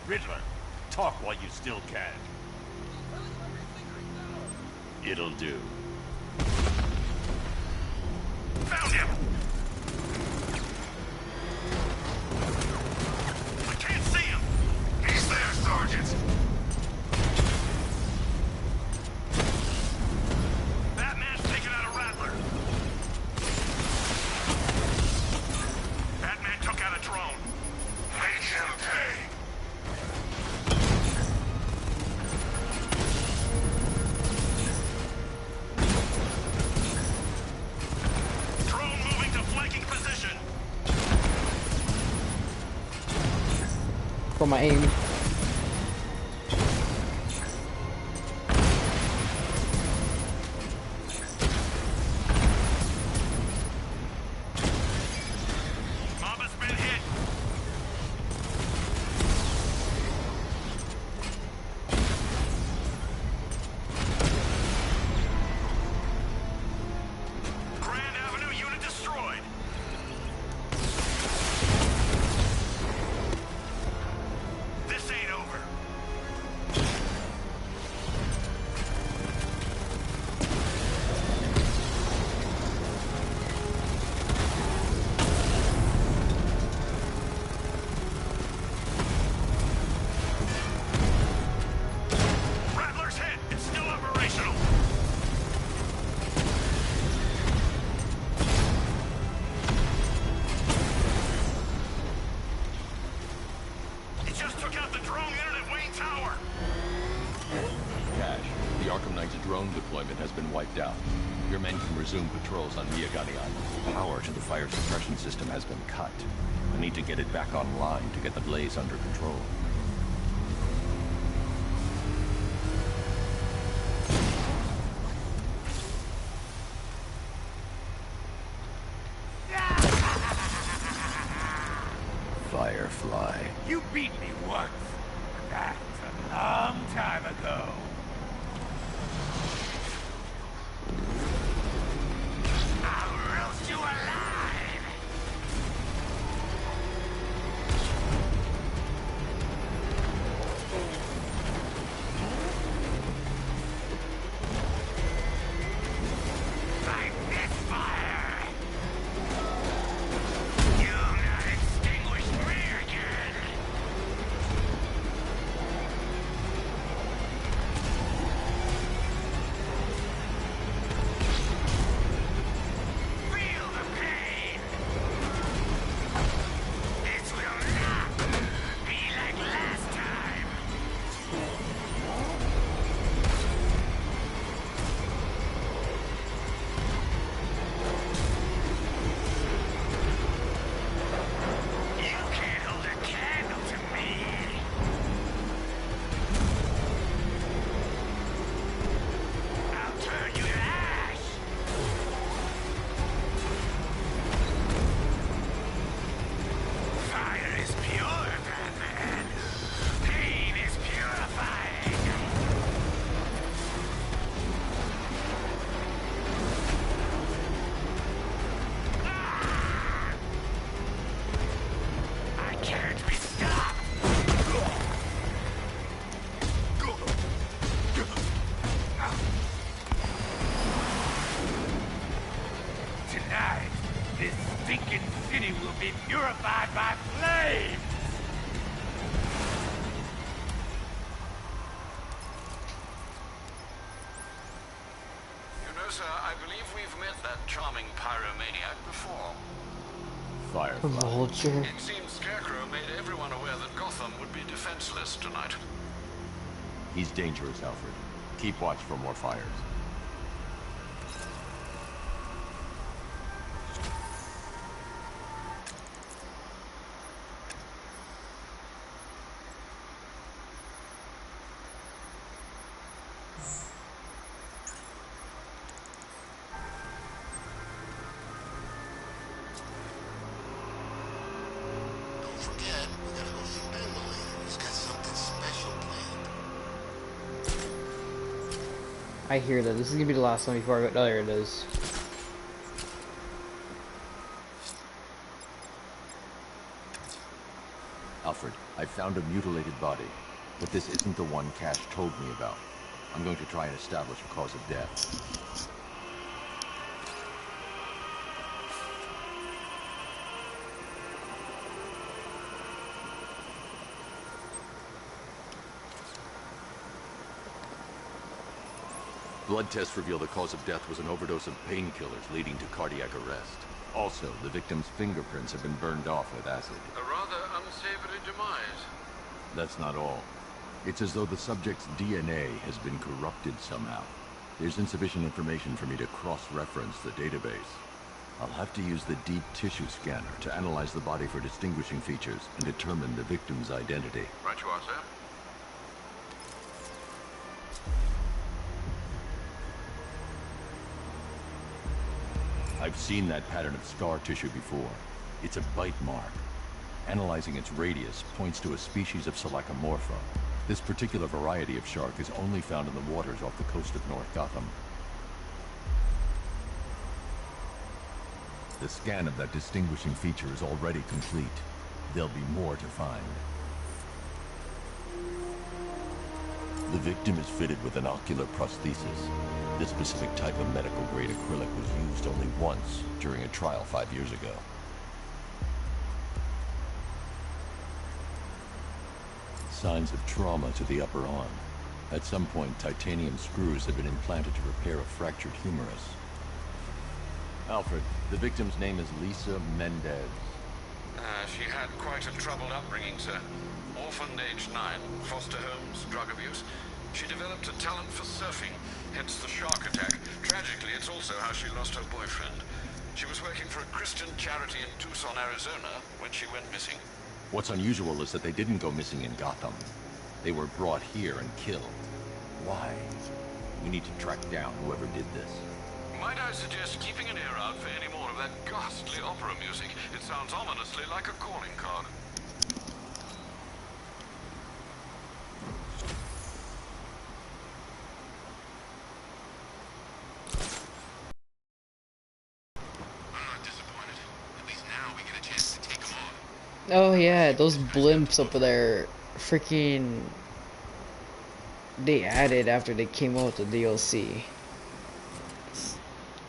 Speaker 1: Riddler, talk while you still can. It'll do.
Speaker 2: Found him! I can't see him! He's there, Sergeant! Batman's taken out a Rattler! Batman took out a drone. Make him pay! Drone moving to flanking position.
Speaker 11: For my aim.
Speaker 2: Mob has been hit. Grand Avenue unit destroyed.
Speaker 1: deployment has been wiped out. Your men can resume patrols on Miyagani Island. Power to the fire suppression system has been cut. I need to get it back online to get the blaze under control. Firefly.
Speaker 8: You beat me once. That's a long time ago. I'll roast you alive. Fight this fire. You'll not extinguish me again. Feel the pain. This will not be like last time. You can't hold a candle to me. I'll turn you to ash. Fire is pure, Batman. Pain is purifying. I can't be stopped. Tonight, this stinking city will be purified by flames.
Speaker 9: You know, sir, I believe we've met that charming pyromaniac before.
Speaker 1: Firefly.
Speaker 11: Vulture.
Speaker 9: It seems Scarecrow made everyone aware that Gotham would be defenseless tonight.
Speaker 1: He's dangerous, Alfred. Keep watch for more fires.
Speaker 3: Don't forget, we gotta go see Bill later. He's got something special planned.
Speaker 11: I hear that. This is gonna be the last one before I go. Oh, there it is.
Speaker 1: Alfred, I found a mutilated body, but this isn't the one Cash told me about. I'm going to try and establish a cause of death. Blood tests reveal the cause of death was an overdose of painkillers leading to cardiac arrest. Also, the victim's fingerprints have been burned off with acid.
Speaker 9: A rather unsavory demise.
Speaker 1: That's not all. It's as though the subject's DNA has been corrupted somehow. There's insufficient information for me to cross-reference the database. I'll have to use the deep tissue scanner to analyze the body for distinguishing features and determine the victim's identity.
Speaker 9: Right you are, sir.
Speaker 1: I've seen that pattern of scar tissue before. It's a bite mark. Analyzing its radius points to a species of Selachomorpha. This particular variety of shark is only found in the waters off the coast of North Gotham. The scan of that distinguishing feature is already complete. There'll be more to find. The victim is fitted with an ocular prosthesis. This specific type of medical-grade acrylic was used only once during a trial 5 years ago. Signs of trauma to the upper arm. At some point, titanium screws have been implanted to repair a fractured humerus. Alfred, the victim's name is Lisa Mendez.
Speaker 9: She had quite a troubled upbringing, sir. Orphaned age 9, foster homes, drug abuse. She developed a talent for surfing, hence the shark attack. Tragically, it's also how she lost her boyfriend. She was working for a Christian charity in Tucson, Arizona, when she went missing.
Speaker 1: What's unusual is that they didn't go missing in Gotham. They were brought here and killed. Why? We need to track down whoever did this.
Speaker 9: Might I suggest keeping an ear out for any more of that ghastly opera music? It sounds ominously like a calling card.
Speaker 11: Oh yeah, those blimps over there, freaking, they added after they came out with the DLC.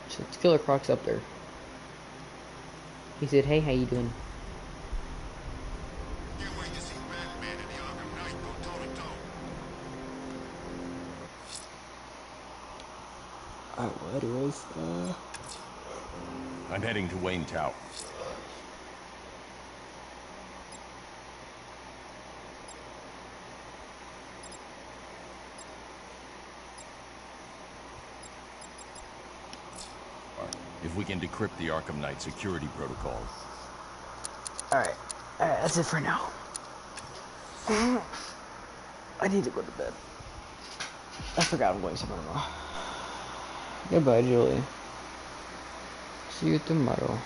Speaker 11: So Killer Croc's up there. He said, "Hey, how you doing?" What was
Speaker 1: I'm heading to Wayne Tao. If we can decrypt the Arkham Knight security protocol.
Speaker 11: Alright, that's it for now. I need to go to bed. I forgot I'm going somewhere tomorrow. Goodbye, Julie. See you tomorrow.